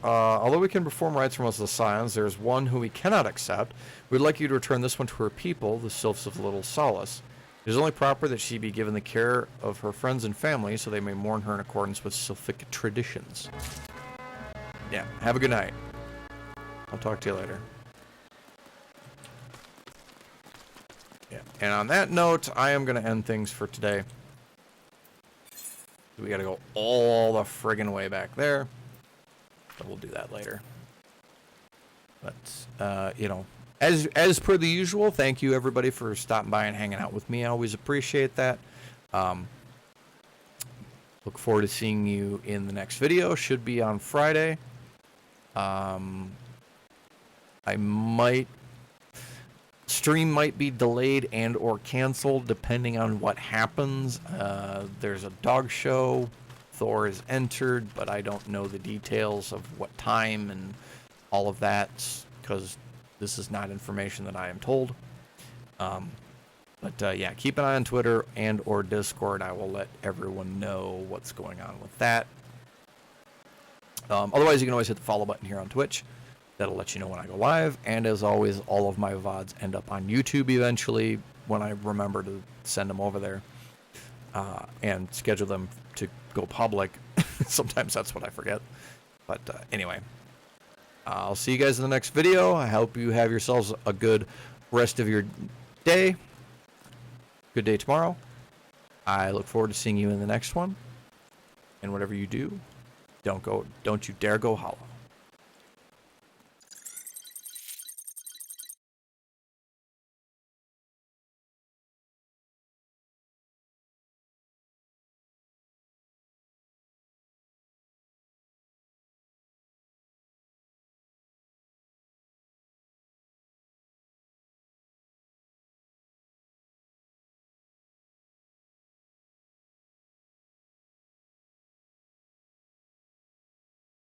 Although we can perform rites for most of the Scions, there is one who we cannot accept. We'd like you to return this one to her people, the Sylphs of Little Solace. It is only proper that she be given the care of her friends and family so they may mourn her in accordance with Sylphic traditions. Yeah, have a good night. I'll talk to you later. Yeah, and on that note, I am going to end things for today. We got to go all the friggin' way back there. But we'll do that later. But, you know, as per the usual, thank you everybody for stopping by and hanging out with me. I always appreciate that. Look forward to seeing you in the next video. Should be on Friday. Stream might be delayed and or canceled depending on what happens. There's a dog show. Thor is entered, but I don't know the details of what time and all of that because This is not information that I am told. But yeah, keep an eye on Twitter and or Discord. I will let everyone know what's going on with that. Otherwise, you can always hit the follow button here on Twitch. That'll let you know when I go live. And as always, all of my VODs end up on YouTube eventually when I remember to send them over there and schedule them to go public. Sometimes that's what I forget. But anyway, I'll see you guys in the next video. I hope you have yourselves a good rest of your day. Good day tomorrow. I look forward to seeing you in the next one. And whatever you do, don't you dare go hollow.